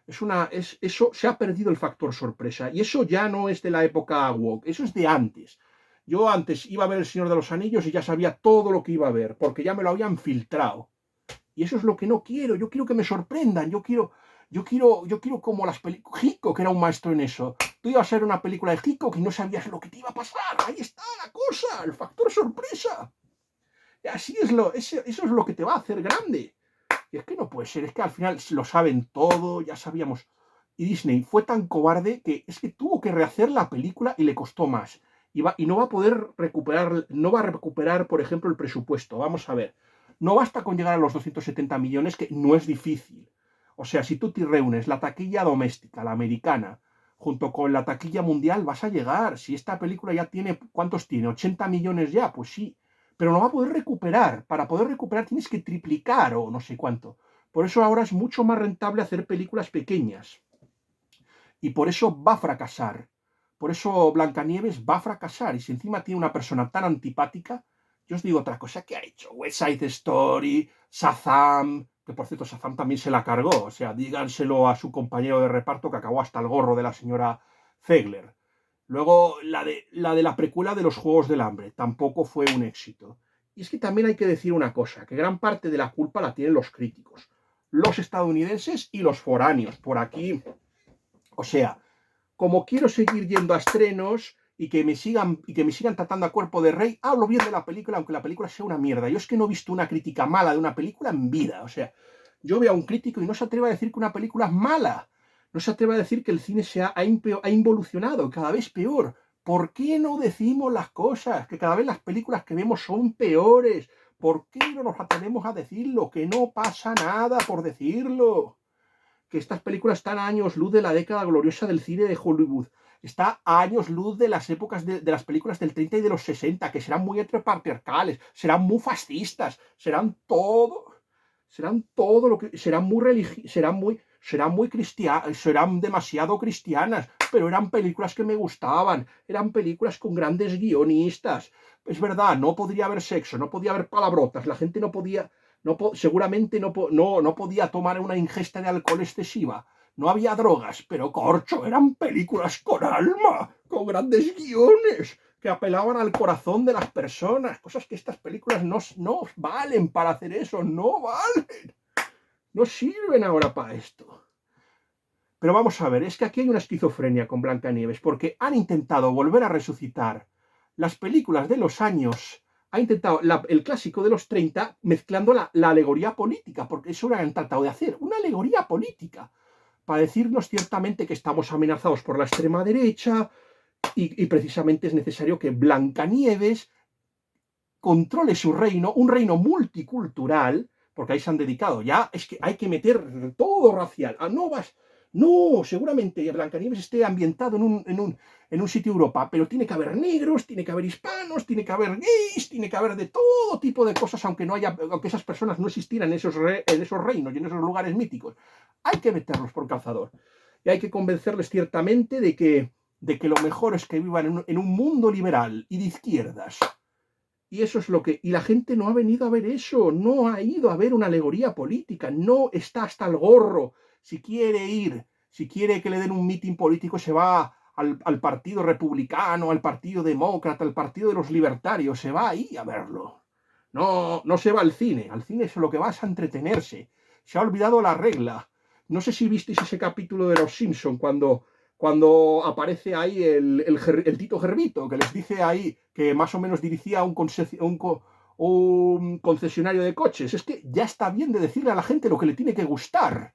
Eso se ha perdido el factor sorpresa. Y eso ya no es de la época woke, eso es de antes. Yo antes iba a ver El Señor de los Anillos y ya sabía todo lo que iba a ver, porque ya me lo habían filtrado. Y eso es lo que no quiero. Yo quiero que me sorprendan. Yo quiero como las películas. Hitchcock era un maestro en eso. Tú ibas a ver una película de Hitchcock y no sabías lo que te iba a pasar. Ahí está la cosa, el factor sorpresa. Y eso es lo que te va a hacer grande. Y es que no puede ser, es que al final lo saben todo, ya sabíamos. Y Disney fue tan cobarde que es que tuvo que rehacer la película y le costó más. Y no va a poder recuperar, no va a recuperar, por ejemplo, el presupuesto. Vamos a ver. No basta con llegar a los 270 millones, que no es difícil. O sea, si tú te reúnes la taquilla doméstica, la americana, junto con la taquilla mundial, vas a llegar. Si esta película ya tiene, ¿cuántos tiene? ¿80 millones ya? Pues sí. Pero no va a poder recuperar. Para poder recuperar tienes que triplicar o no sé cuánto. Por eso ahora es mucho más rentable hacer películas pequeñas. Y por eso va a fracasar. Por eso Blancanieves va a fracasar. Y si encima tiene una persona tan antipática, yo os digo otra cosa que ha hecho. West Side Story, Shazam, que por cierto Shazam también se la cargó. O sea, díganselo a su compañero de reparto que acabó hasta el gorro de la señora Zegler. Luego, la de la precuela de los Juegos del Hambre tampoco fue un éxito. Y es que también hay que decir una cosa, que gran parte de la culpa la tienen los críticos, los estadounidenses y los foráneos. Por aquí, o sea, como quiero seguir yendo a estrenos y que me sigan tratando a cuerpo de rey, hablo bien de la película, aunque la película sea una mierda. Yo es que no he visto una crítica mala de una película en vida. O sea, yo veo a un crítico y no se atreve a decir que una película es mala. No se atreve a decir que el cine ha involucionado, cada vez peor. ¿Por qué no decimos las cosas? Que cada vez las películas que vemos son peores. ¿Por qué no nos atrevemos a decirlo? Que no pasa nada por decirlo. Que estas películas están a años luz de la década gloriosa del cine de Hollywood. Está a años luz de las épocas de las películas del 30 y de los 60, que serán muy heteropatriarcales, serán muy fascistas, serán todo lo que serán muy religiosos, serán muy cristianas, serán demasiado cristianas, pero eran películas que me gustaban, eran películas con grandes guionistas. Es verdad, no podría haber sexo, no podía haber palabrotas, la gente no podía, seguramente no podía tomar una ingesta de alcohol excesiva, no había drogas, pero corcho, eran películas con alma, con grandes guiones, que apelaban al corazón de las personas, cosas que estas películas no valen para hacer eso, no valen, no sirven ahora para esto. Pero vamos a ver, es que aquí hay una esquizofrenia con Blancanieves, porque han intentado volver a resucitar las películas de los años, ha intentado el clásico de los 30 mezclando la alegoría política, porque eso lo han tratado de hacer, una alegoría política, para decirnos ciertamente que estamos amenazados por la extrema derecha y precisamente es necesario que Blancanieves controle su reino, un reino multicultural, porque ahí se han dedicado ya, es que hay que meter todo racial, no, seguramente Blancanieves esté ambientado en un sitio de Europa, pero tiene que haber negros, tiene que haber hispanos, tiene que haber gays, tiene que haber de todo tipo de cosas, aunque esas personas no existieran en esos reinos y en esos lugares míticos. Hay que meterlos por calzador. Y hay que convencerles ciertamente de que lo mejor es que vivan en un mundo liberal y de izquierdas. Y eso es y la gente no ha venido a ver eso, no ha ido a ver una alegoría política, no está hasta el gorro. Si quiere que le den un mitin político, se va al Partido Republicano, al Partido Demócrata, al Partido de los Libertarios, se va ahí a verlo. No se va al cine es lo que va es a entretenerse. Se ha olvidado la regla. No sé si visteis ese capítulo de Los Simpson cuando aparece ahí el Tito Gervito, que les dice ahí que más o menos dirigía un concesionario de coches. Es que ya está bien de decirle a la gente lo que le tiene que gustar.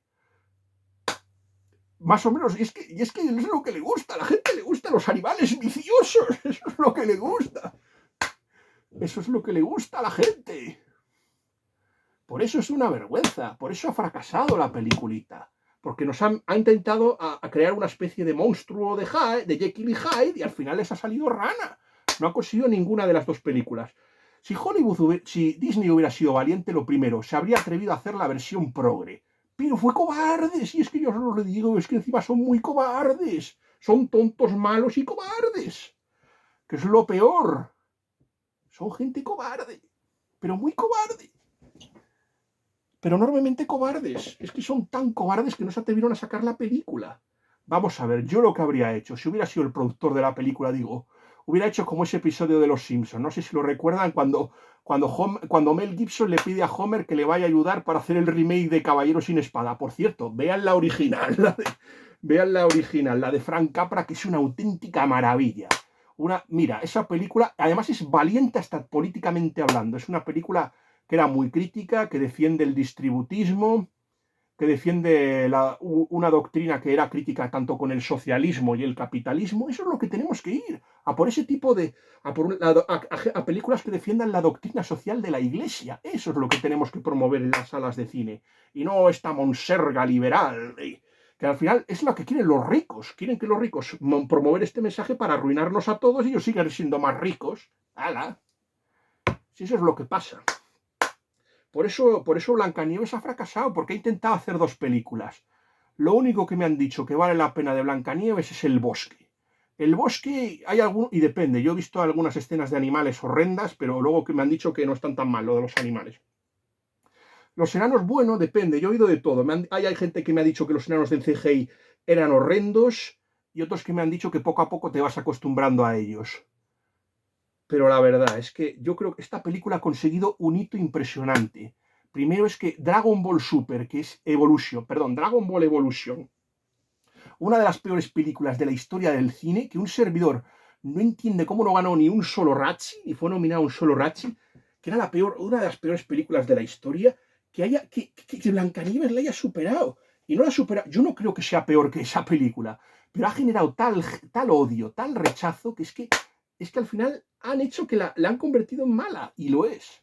Más o menos, y es que es lo que le gusta. A la gente le gustan los animales viciosos. Eso es lo que le gusta. Eso es lo que le gusta a la gente. Por eso es una vergüenza. Por eso ha fracasado la peliculita. Porque ha intentado a crear una especie de monstruo de Jekyll y Hyde, y al final les ha salido rana. No ha conseguido ninguna de las dos películas. Si Disney hubiera sido valiente, lo primero, se habría atrevido a hacer la versión progre. Pero fue cobarde, si es que yo os lo digo, es que encima son muy cobardes. Son tontos, malos y cobardes. Que es lo peor. Son gente cobarde, pero muy cobarde. Pero enormemente cobardes. Es que son tan cobardes que no se atrevieron a sacar la película. Vamos a ver, yo lo que habría hecho, si hubiera sido el productor de la película, hubiera hecho como ese episodio de Los Simpsons. No sé si lo recuerdan, cuando Mel Gibson le pide a Homer que le vaya a ayudar para hacer el remake de Caballero sin Espada. Por cierto, vean la original, la de Frank Capra, que es una auténtica maravilla. Mira, esa película, además es valiente hasta políticamente hablando. Es una película que era muy crítica, que defiende el distributismo, que defiende una doctrina que era crítica tanto con el socialismo y el capitalismo. Eso es lo que tenemos que ir, a por ese tipo a películas que defiendan la doctrina social de la Iglesia. Eso es lo que tenemos que promover en las salas de cine, y no esta monserga liberal, que al final es lo que quieren los ricos. Quieren que los ricos promover este mensaje para arruinarnos a todos y ellos sigan siendo más ricos. ¡Hala! Si eso es lo que pasa. Por eso Blancanieves ha fracasado, porque ha intentado hacer dos películas. Lo único que me han dicho que vale la pena de Blancanieves es el bosque. El bosque hay y depende. Yo he visto algunas escenas de animales horrendas, pero luego que me han dicho que no están tan mal lo de los animales. Los enanos, bueno, depende. Yo he oído de todo. Hay gente que me ha dicho que los enanos del CGI eran horrendos y otros que me han dicho que poco a poco te vas acostumbrando a ellos. Pero la verdad es que yo creo que esta película ha conseguido un hito impresionante. Primero es que Dragon Ball Super, que es Dragon Ball Evolution, una de las peores películas de la historia del cine, que un servidor no entiende cómo no ganó ni un solo Razzie, ni fue nominado a un solo Razzie, que era una de las peores películas de la historia, que Blancanieves la haya superado. y no la supera. Yo no creo que sea peor que esa película, pero ha generado tal odio, tal rechazo, que es que al final han hecho que la han convertido en mala, y lo es.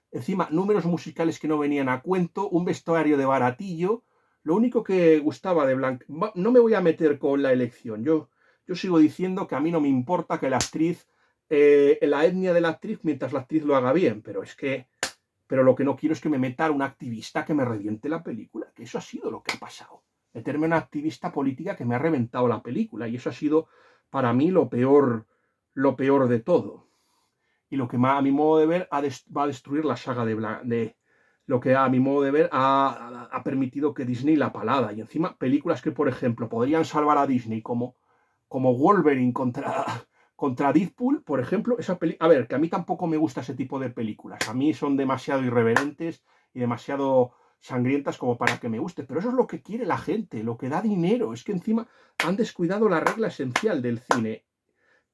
Encima, números musicales que no venían a cuento, un vestuario de baratillo. Lo único que gustaba de Blanca... No me voy a meter con la elección. Yo sigo diciendo que a mí no me importa que la actriz... la etnia de la actriz mientras la actriz lo haga bien, pero es que... Pero lo que no quiero es que me meta un activista que me reviente la película, que eso ha sido lo que ha pasado. Meterme una activista política que me ha reventado la película, y eso ha sido para mí lo peor de todo. Y lo que más, a mi modo de ver, va a destruir la saga de lo que a mi modo de ver ha permitido que Disney la palada. Y encima películas que, por ejemplo, podrían salvar a Disney como Wolverine contra Deadpool, por ejemplo, a ver, que a mí tampoco me gusta ese tipo de películas. A mí son demasiado irreverentes y demasiado sangrientas como para que me guste. Pero eso es lo que quiere la gente, lo que da dinero. Es que encima han descuidado la regla esencial del cine: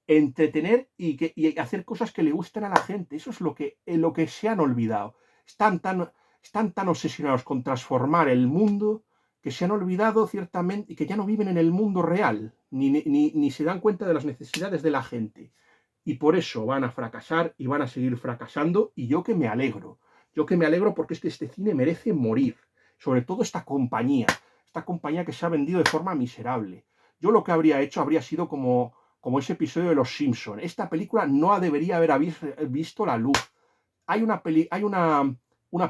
entretener y hacer cosas que le gusten a la gente. Eso es lo que se han olvidado. Están tan obsesionados con transformar el mundo que se han olvidado ciertamente y que ya no viven en el mundo real, ni se dan cuenta de las necesidades de la gente. Y por eso van a fracasar y van a seguir fracasando, y yo que me alegro. Yo que me alegro porque es que este cine merece morir. Sobre todo esta compañía que se ha vendido de forma miserable. Yo lo que habría hecho habría sido como ese episodio de Los Simpson. Esta película no debería haber visto la luz. Hay una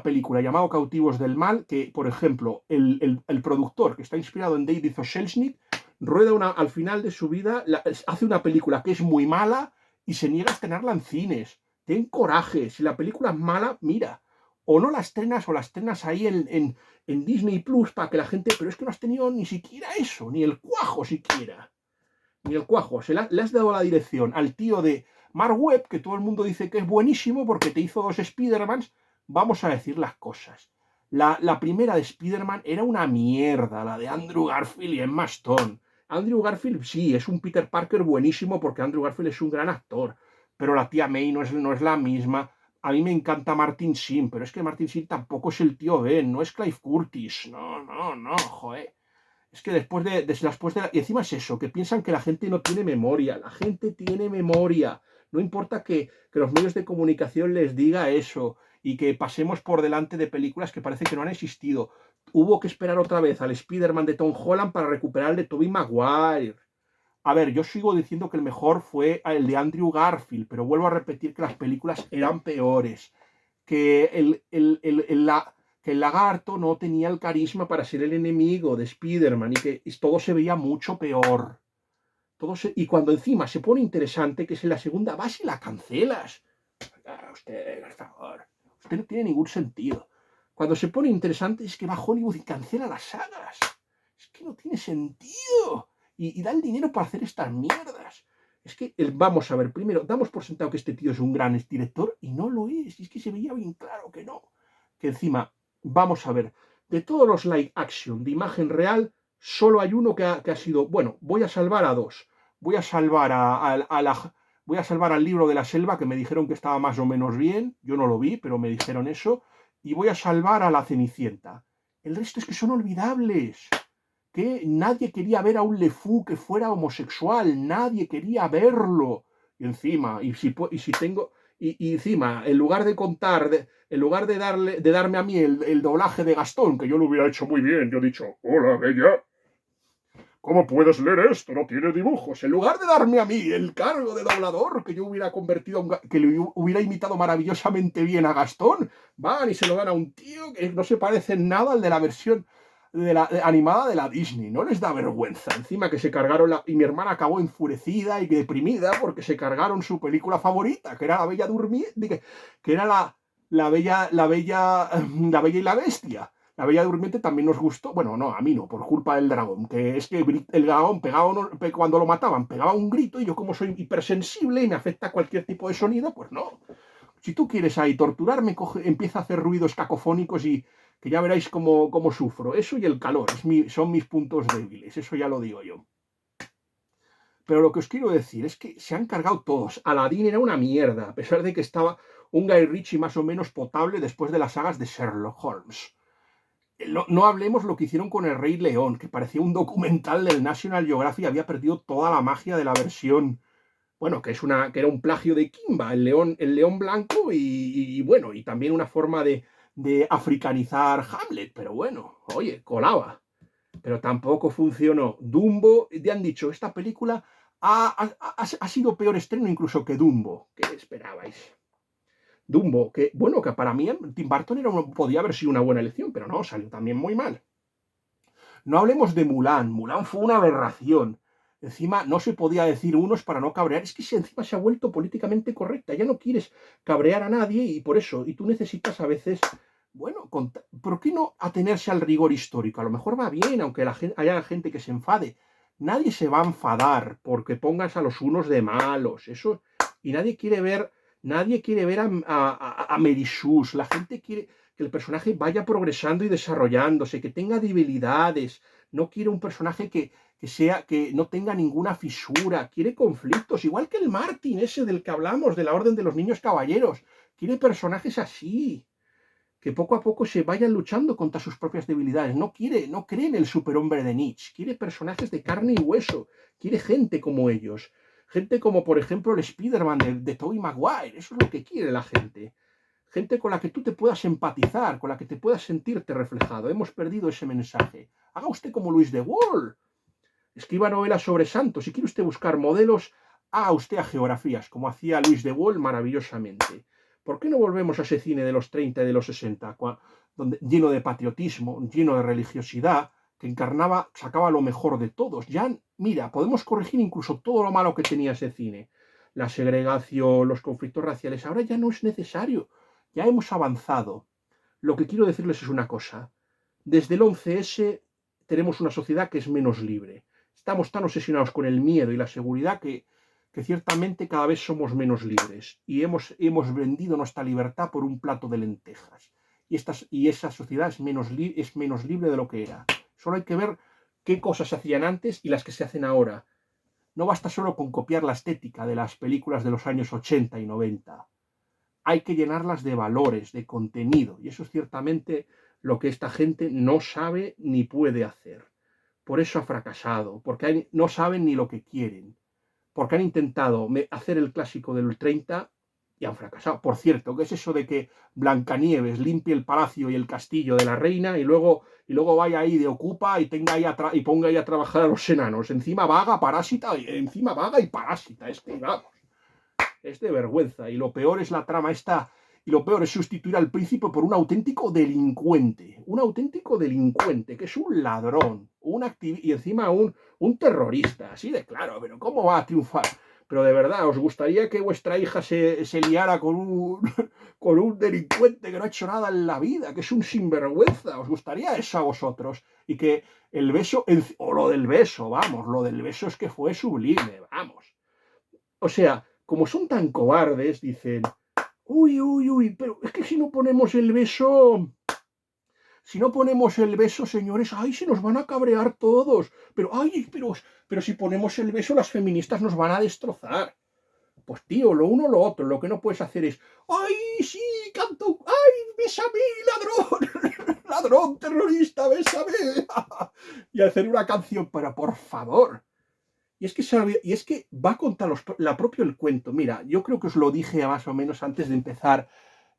película llamada Cautivos del Mal que, por ejemplo, el productor, que está inspirado en David O. Selznick, al final de su vida, hace una película que es muy mala y se niega a estrenarla en cines. Ten coraje, si la película es mala, mira, o no la estrenas o la estrenas ahí en Disney Plus para que la gente... Pero es que no has tenido ni siquiera eso, ni el cuajo siquiera. Ni el cuajo. Le has dado la dirección al tío de Mark Webb, que todo el mundo dice que es buenísimo porque te hizo 2 Spider-Mans. Vamos a decir las cosas. La primera de Spider-Man era una mierda, la de Andrew Garfield y Emma Stone. Andrew Garfield sí, es un Peter Parker buenísimo porque Andrew Garfield es un gran actor, pero la tía May no es la misma. A mí me encanta Martin Sheen, pero es que Martin Sheen tampoco es el tío Ben, no es Clive Curtis. No, joder. Es que después y encima es eso, que piensan que la gente no tiene memoria. La gente tiene memoria. No importa que los medios de comunicación les diga eso y que pasemos por delante de películas que parece que no han existido. Hubo que esperar otra vez al Spider-Man de Tom Holland para recuperar el de Tobey Maguire. A ver, yo sigo diciendo que el mejor fue el de Andrew Garfield, pero vuelvo a repetir que las películas eran peores. Que que el lagarto no tenía el carisma para ser el enemigo de Spider-Man y que todo se veía mucho peor. Y cuando encima se pone interesante, que es en la segunda, vas y la cancelas. Usted, por favor, usted no tiene ningún sentido. Cuando se pone interesante es que va a Hollywood y cancela las sagas. Es que no tiene sentido. Y da el dinero para hacer estas mierdas. Es que, vamos a ver, primero, damos por sentado que este tío es un gran director y no lo es. Y es que se veía bien claro que no. Que encima, vamos a ver, de todos los live action de imagen real, solo hay uno que ha sido, bueno, voy a salvar a 2. Voy a salvar voy a salvar al Libro de la Selva, que me dijeron que estaba más o menos bien. Yo no lo vi, pero me dijeron eso. Y voy a salvar a La Cenicienta. El resto es que son olvidables. Que nadie quería ver a un LeFou que fuera homosexual. Nadie quería verlo. Y encima, y encima, en lugar de darme a mí el doblaje de Gastón, que yo lo hubiera hecho muy bien, yo he dicho, hola, bella, ¿cómo puedes leer esto? No tiene dibujos. En lugar de darme a mí el cargo de doblador, que yo hubiera convertido, que le hubiera imitado maravillosamente bien a Gastón, van y se lo dan a un tío que no se parece en nada al de la versión animada de la Disney. No les da vergüenza. Encima que se cargaron y mi hermana acabó enfurecida y deprimida porque se cargaron su película favorita, que era La Bella Durmiente, que era la Bella y la Bestia. La Bella Durmiente también nos gustó. Bueno, no, a mí no, por culpa del dragón. Que es que el dragón cuando lo mataban, pegaba un grito, y yo, como soy hipersensible y me afecta cualquier tipo de sonido, pues no. Si tú quieres ahí torturarme, empieza a hacer ruidos cacofónicos y que ya veréis cómo sufro. Eso y el calor son mis puntos débiles, eso ya lo digo yo. Pero lo que os quiero decir es que se han cargado todos. Aladdin era una mierda, a pesar de que estaba un Guy Ritchie más o menos potable después de las sagas de Sherlock Holmes. No hablemos lo que hicieron con El Rey León, que parecía un documental del National Geographic y había perdido toda la magia de la versión, bueno, que era un plagio de Kimba, el león blanco bueno, y también una forma de africanizar Hamlet, pero bueno, oye, colaba, pero tampoco funcionó. Dumbo, te han dicho, esta película ha sido peor estreno incluso que Dumbo. ¿Qué esperabais? Dumbo, que bueno, que para mí Tim Burton podía haber sido una buena elección, pero no, salió también muy mal. No hablemos de Mulan. Mulan fue una aberración. Encima no se podía decir unos para no cabrear. Es que encima se ha vuelto políticamente correcta. Ya no quieres cabrear a nadie y por eso. Y tú necesitas a veces, bueno, ¿por qué no atenerse al rigor histórico? A lo mejor va bien, aunque haya gente que se enfade. Nadie se va a enfadar porque pongas a los unos de malos. Eso. Y nadie quiere ver a Merisus. La gente quiere que el personaje vaya progresando y desarrollándose, que tenga debilidades. No quiere un personaje que no tenga ninguna fisura, quiere conflictos, igual que el Martin ese del que hablamos, de la Orden de los Niños Caballeros. Quiere personajes así, que poco a poco se vayan luchando contra sus propias debilidades. No cree en el superhombre de Nietzsche, quiere personajes de carne y hueso, quiere gente como ellos. Gente como, por ejemplo, el Spider-Man de Tobey Maguire. Eso es lo que quiere la gente. Gente con la que tú te puedas empatizar, con la que te puedas sentirte reflejado. Hemos perdido ese mensaje. Haga usted como Luis de Wall. Escriba novelas sobre santos. Si quiere usted buscar modelos, haga usted a geografías, como hacía Luis de Wall maravillosamente. ¿Por qué no volvemos a ese cine de los 30 y de los 60, lleno de patriotismo, lleno de religiosidad, que sacaba lo mejor de todos? Ya, mira, podemos corregir incluso todo lo malo que tenía ese cine. La segregación, los conflictos raciales, ahora ya no es necesario. Ya hemos avanzado. Lo que quiero decirles es una cosa. Desde el 11S tenemos una sociedad que es menos libre. Estamos tan obsesionados con el miedo y la seguridad que ciertamente cada vez somos menos libres. Y hemos vendido nuestra libertad por un plato de lentejas. Y esa sociedad es menos libre de lo que era. Solo hay que ver qué cosas se hacían antes y las que se hacen ahora. No basta solo con copiar la estética de las películas de los años 80 y 90. Hay que llenarlas de valores, de contenido. Y eso es ciertamente lo que esta gente no sabe ni puede hacer. Por eso ha fracasado, porque no saben ni lo que quieren. Porque han intentado hacer el clásico del 30 y han fracasado. Por cierto, ¿qué es eso de que Blancanieves limpie el palacio y el castillo de la reina y luego vaya ahí de ocupa y ponga ahí a trabajar a los enanos? Encima vaga, parásita, encima vaga y parásita. Es que, vamos, es de vergüenza. Y lo peor es la trama esta. Y lo peor es sustituir al príncipe por un auténtico delincuente. Un auténtico delincuente, que es un ladrón. Y encima un terrorista. Así de claro, pero ¿cómo va a triunfar? Pero de verdad, ¿os gustaría que vuestra hija se liara con un delincuente que no ha hecho nada en la vida, que es un sinvergüenza? ¿Os gustaría eso a vosotros? Y que el beso, o lo del beso, vamos, lo del beso es que fue sublime, vamos. O sea, como son tan cobardes, dicen, uy, pero es que si no ponemos el beso, señores, ay, se nos van a cabrear todos. Pero si ponemos el beso, las feministas nos van a destrozar. Pues tío, lo uno o lo otro, lo que no puedes hacer es, ay, sí, canto, ay, bésame, ladrón, ladrón, terrorista, bésame. Y hacer una canción, pero por favor. Y es que va contra la propio el cuento. Mira, yo creo que os lo dije más o menos antes de empezar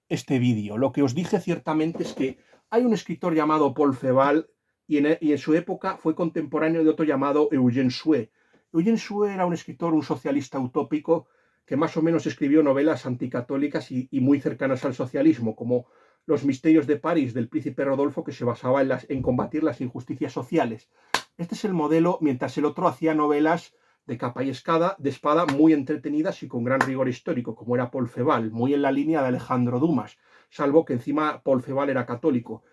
este vídeo. Lo que os dije ciertamente es que hay un escritor llamado Paul Ceval y en su época fue contemporáneo de otro llamado Eugène Sue. Eugène Sue era un escritor, un socialista utópico que más o menos escribió novelas anticatólicas y muy cercanas al socialismo, como Los misterios de París del príncipe Rodolfo, que se basaba en combatir las injusticias sociales. Este es el modelo, mientras el otro hacía novelas de capa y espada muy entretenidas y con gran rigor histórico, como era Paul Ceval, muy en la línea de Alejandro Dumas, salvo que encima Paul Ceval era católico.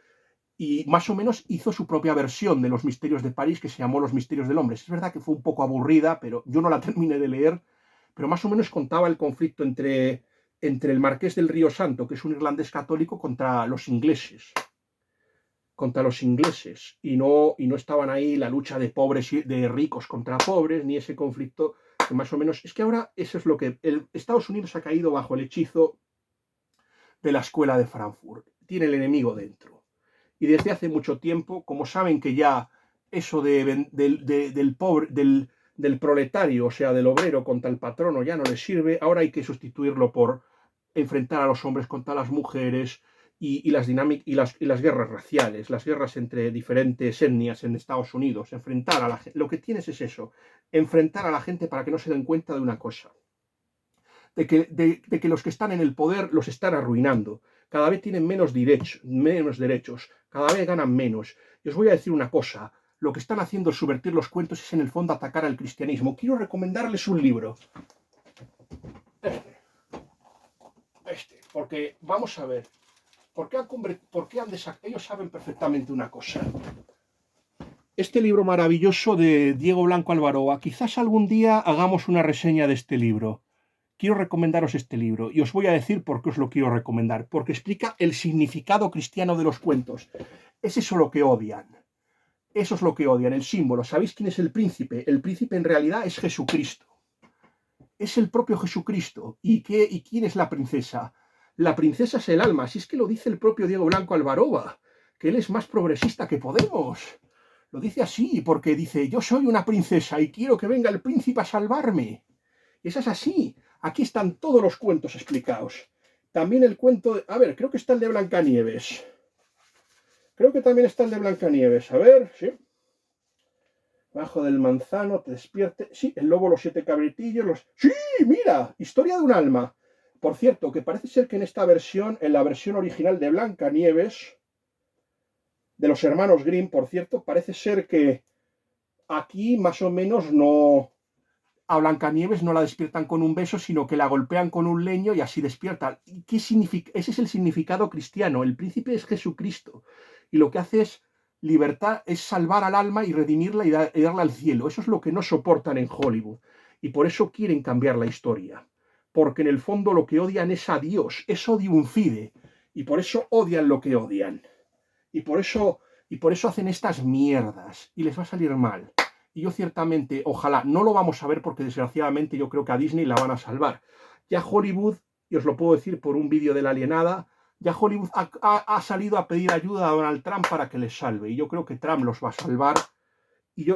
Y más o menos hizo su propia versión de Los misterios de París, que se llamó Los misterios del hombre. Es verdad que fue un poco aburrida, pero yo no la terminé de leer, pero más o menos contaba el conflicto entre el marqués del Río Santo, que es un irlandés católico, contra los ingleses. Y no estaban ahí la lucha de pobres y de ricos contra pobres, ni ese conflicto que más o menos... Es que ahora eso es lo que... Estados Unidos ha caído bajo el hechizo de la escuela de Frankfurt. Tiene el enemigo dentro. y desde hace mucho tiempo, como saben que ya eso del pobre, del proletario, o sea, del obrero contra el patrono ya no les sirve, ahora hay que sustituirlo por enfrentar a los hombres contra las mujeres y las guerras raciales, las guerras entre diferentes etnias en Estados Unidos, enfrentar a la gente. Lo que tienes es eso, enfrentar a la gente para que no se den cuenta de una cosa, de que los que están en el poder los están arruinando. Cada vez tienen menos derechos, cada vez ganan menos. Y os voy a decir una cosa, lo que están haciendo es subvertir los cuentos, es en el fondo atacar al cristianismo. Quiero recomendarles un libro. Porque vamos a ver, ellos saben perfectamente una cosa. Este libro maravilloso de Diego Blanco Alvaroa, quizás algún día hagamos una reseña de este libro. Quiero recomendaros este libro y os voy a decir por qué os lo quiero recomendar. Porque explica el significado cristiano de los cuentos. Es eso lo que odian. Eso es lo que odian, el símbolo. ¿Sabéis quién es el príncipe? El príncipe en realidad es Jesucristo. Es el propio Jesucristo. ¿Y quién es la princesa? La princesa es el alma. Si es que lo dice el propio Diego Blanco Alvaroa, que él es más progresista que Podemos. Lo dice así, porque dice, yo soy una princesa y quiero que venga el príncipe a salvarme. Y eso es así. Aquí están todos los cuentos explicados. También el cuento de... A ver, creo que está el de Blancanieves. Creo que también está el de Blancanieves. A ver, sí. Bajo del manzano, te despierte. Sí, el lobo, los 7 cabritillos, los... ¡Sí! ¡Mira! Historia de un alma. Por cierto, que parece ser que en esta versión, en la versión original de Blancanieves, de los hermanos Grimm, por cierto, parece ser que aquí más o menos no... A Blancanieves no la despiertan con un beso, sino que la golpean con un leño y así despierta. ¿Qué significa? Ese es el significado cristiano. El príncipe es Jesucristo. Y lo que hace es libertad, es salvar al alma y redimirla y darla al cielo. Eso es lo que no soportan en Hollywood. Y por eso quieren cambiar la historia. Porque en el fondo lo que odian es a Dios. Es odium fide. Y por eso odian lo que odian. Y por eso hacen estas mierdas. Y les va a salir mal. Y yo ciertamente, ojalá, no lo vamos a ver porque desgraciadamente yo creo que a Disney la van a salvar. Ya Hollywood, y os lo puedo decir por un vídeo de La Alienada, ya Hollywood ha salido a pedir ayuda a Donald Trump para que les salve. Y yo creo que Trump los va a salvar.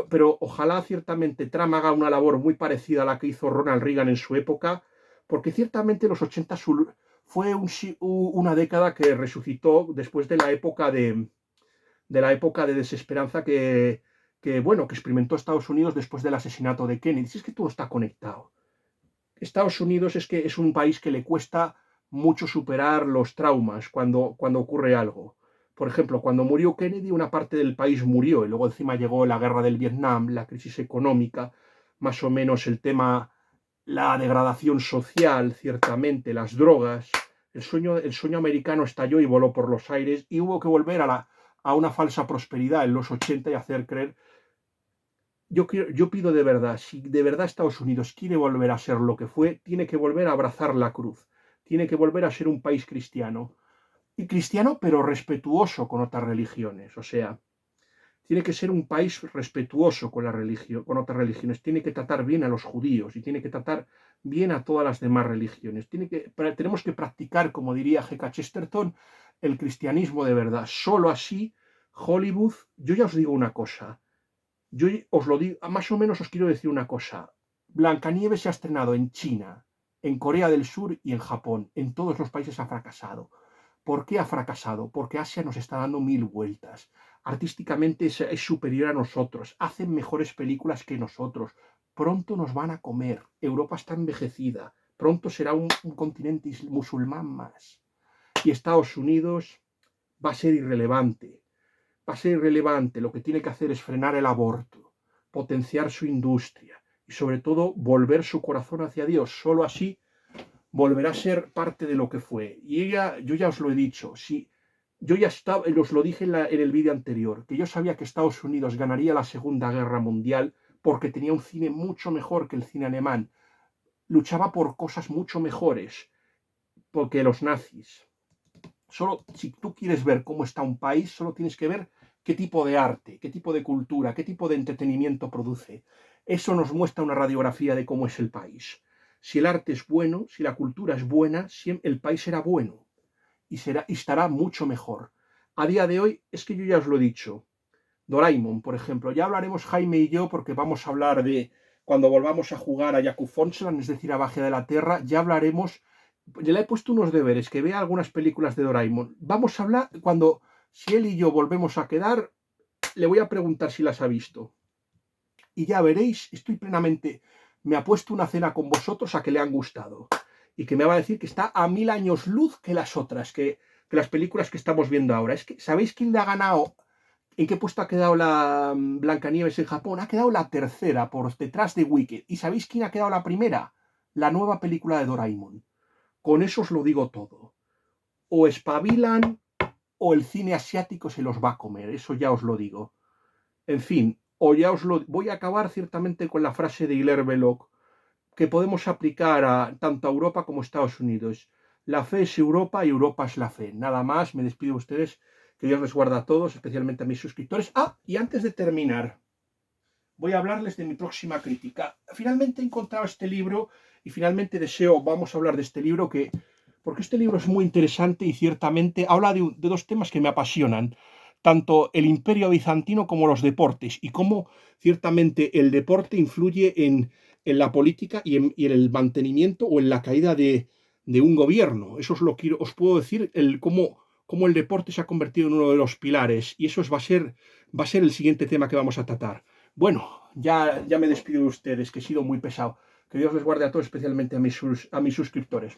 Pero ojalá ciertamente Trump haga una labor muy parecida a la que hizo Ronald Reagan en su época, porque ciertamente los 80 fue una década que resucitó después de la época de desesperanza que experimentó Estados Unidos después del asesinato de Kennedy. Si es que todo está conectado. Estados Unidos es un país que le cuesta mucho superar los traumas cuando ocurre algo. Por ejemplo, cuando murió Kennedy, una parte del país murió y luego encima llegó la guerra del Vietnam, la crisis económica, más o menos el tema, la degradación social, ciertamente, las drogas. El sueño americano estalló y voló por los aires y hubo que volver a una falsa prosperidad en los 80 y hacer creer. Yo pido de verdad, si de verdad Estados Unidos quiere volver a ser lo que fue, tiene que volver a abrazar la cruz, tiene que volver a ser un país cristiano. Y cristiano pero respetuoso con otras religiones, o sea, tiene que ser un país respetuoso con la religión, con otras religiones, tiene que tratar bien a los judíos y tiene que tratar bien a todas las demás religiones. Tenemos que practicar, como diría G.K. Chesterton, el cristianismo de verdad. Solo así, Hollywood, yo ya os digo una cosa, yo os lo digo, más o menos os quiero decir una cosa. Blancanieves se ha estrenado en China, en Corea del Sur y en Japón. En todos los países ha fracasado. ¿Por qué ha fracasado? Porque Asia nos está dando 1000 vueltas. Artísticamente es superior a nosotros. Hacen mejores películas que nosotros. Pronto nos van a comer. Europa está envejecida. Pronto será un continente musulmán más. Y Estados Unidos va a ser irrelevante. Va a ser irrelevante. Lo que tiene que hacer es frenar el aborto, potenciar su industria y sobre todo volver su corazón hacia Dios. Solo así volverá a ser parte de lo que fue. Y yo ya os lo he dicho, yo ya os lo dije en el vídeo anterior, que yo sabía que Estados Unidos ganaría la Segunda Guerra Mundial porque tenía un cine mucho mejor que el cine alemán. Luchaba por cosas mucho mejores porque los nazis. Solo si tú quieres ver cómo está un país, solo tienes que ver qué tipo de arte, qué tipo de cultura, qué tipo de entretenimiento produce. Eso nos muestra una radiografía de cómo es el país. Si el arte es bueno, si la cultura es buena, el país será bueno y estará mucho mejor. A día de hoy, es que yo ya os lo he dicho, Doraemon, por ejemplo, ya hablaremos Jaime y yo porque vamos a hablar de cuando volvamos a jugar a Yaku Fonsland, es decir, a Baje de la Tierra, ya hablaremos, ya le he puesto unos deberes, que vea algunas películas de Doraemon. Vamos a hablar, cuando, si él y yo volvemos a quedar, le voy a preguntar si las ha visto. Y ya veréis, estoy plenamente, me ha puesto una cena con vosotros a que le han gustado. Y que me va a decir que está a 1000 años luz que las otras, que las películas que estamos viendo ahora. Es que, ¿sabéis quién le ha ganado? ¿En qué puesto ha quedado la Blancanieves en Japón? Ha quedado la tercera, por detrás de Wicked. ¿Y sabéis quién ha quedado la primera? La nueva película de Doraemon. Con eso os lo digo todo. O espabilan o el cine asiático se los va a comer. Eso ya os lo digo. En fin, o ya os lo... Voy a acabar ciertamente con la frase de Hilaire Belloc que podemos aplicar a tanto a Europa como a Estados Unidos. La fe es Europa y Europa es la fe. Nada más, me despido de ustedes. Que Dios les guarda a todos, especialmente a mis suscriptores. Ah, y antes de terminar, voy a hablarles de mi próxima crítica. Finalmente he encontrado este libro y finalmente vamos a hablar de este libro porque este libro es muy interesante y ciertamente habla de dos temas que me apasionan, tanto el Imperio Bizantino como los deportes, y cómo ciertamente el deporte influye en la política y en el mantenimiento o en la caída de un gobierno. Eso es lo que os puedo decir, cómo el deporte se ha convertido en uno de los pilares, y eso va a ser el siguiente tema que vamos a tratar. Bueno, ya me despido de ustedes, que he sido muy pesado. Que Dios les guarde a todos, especialmente a mis suscriptores.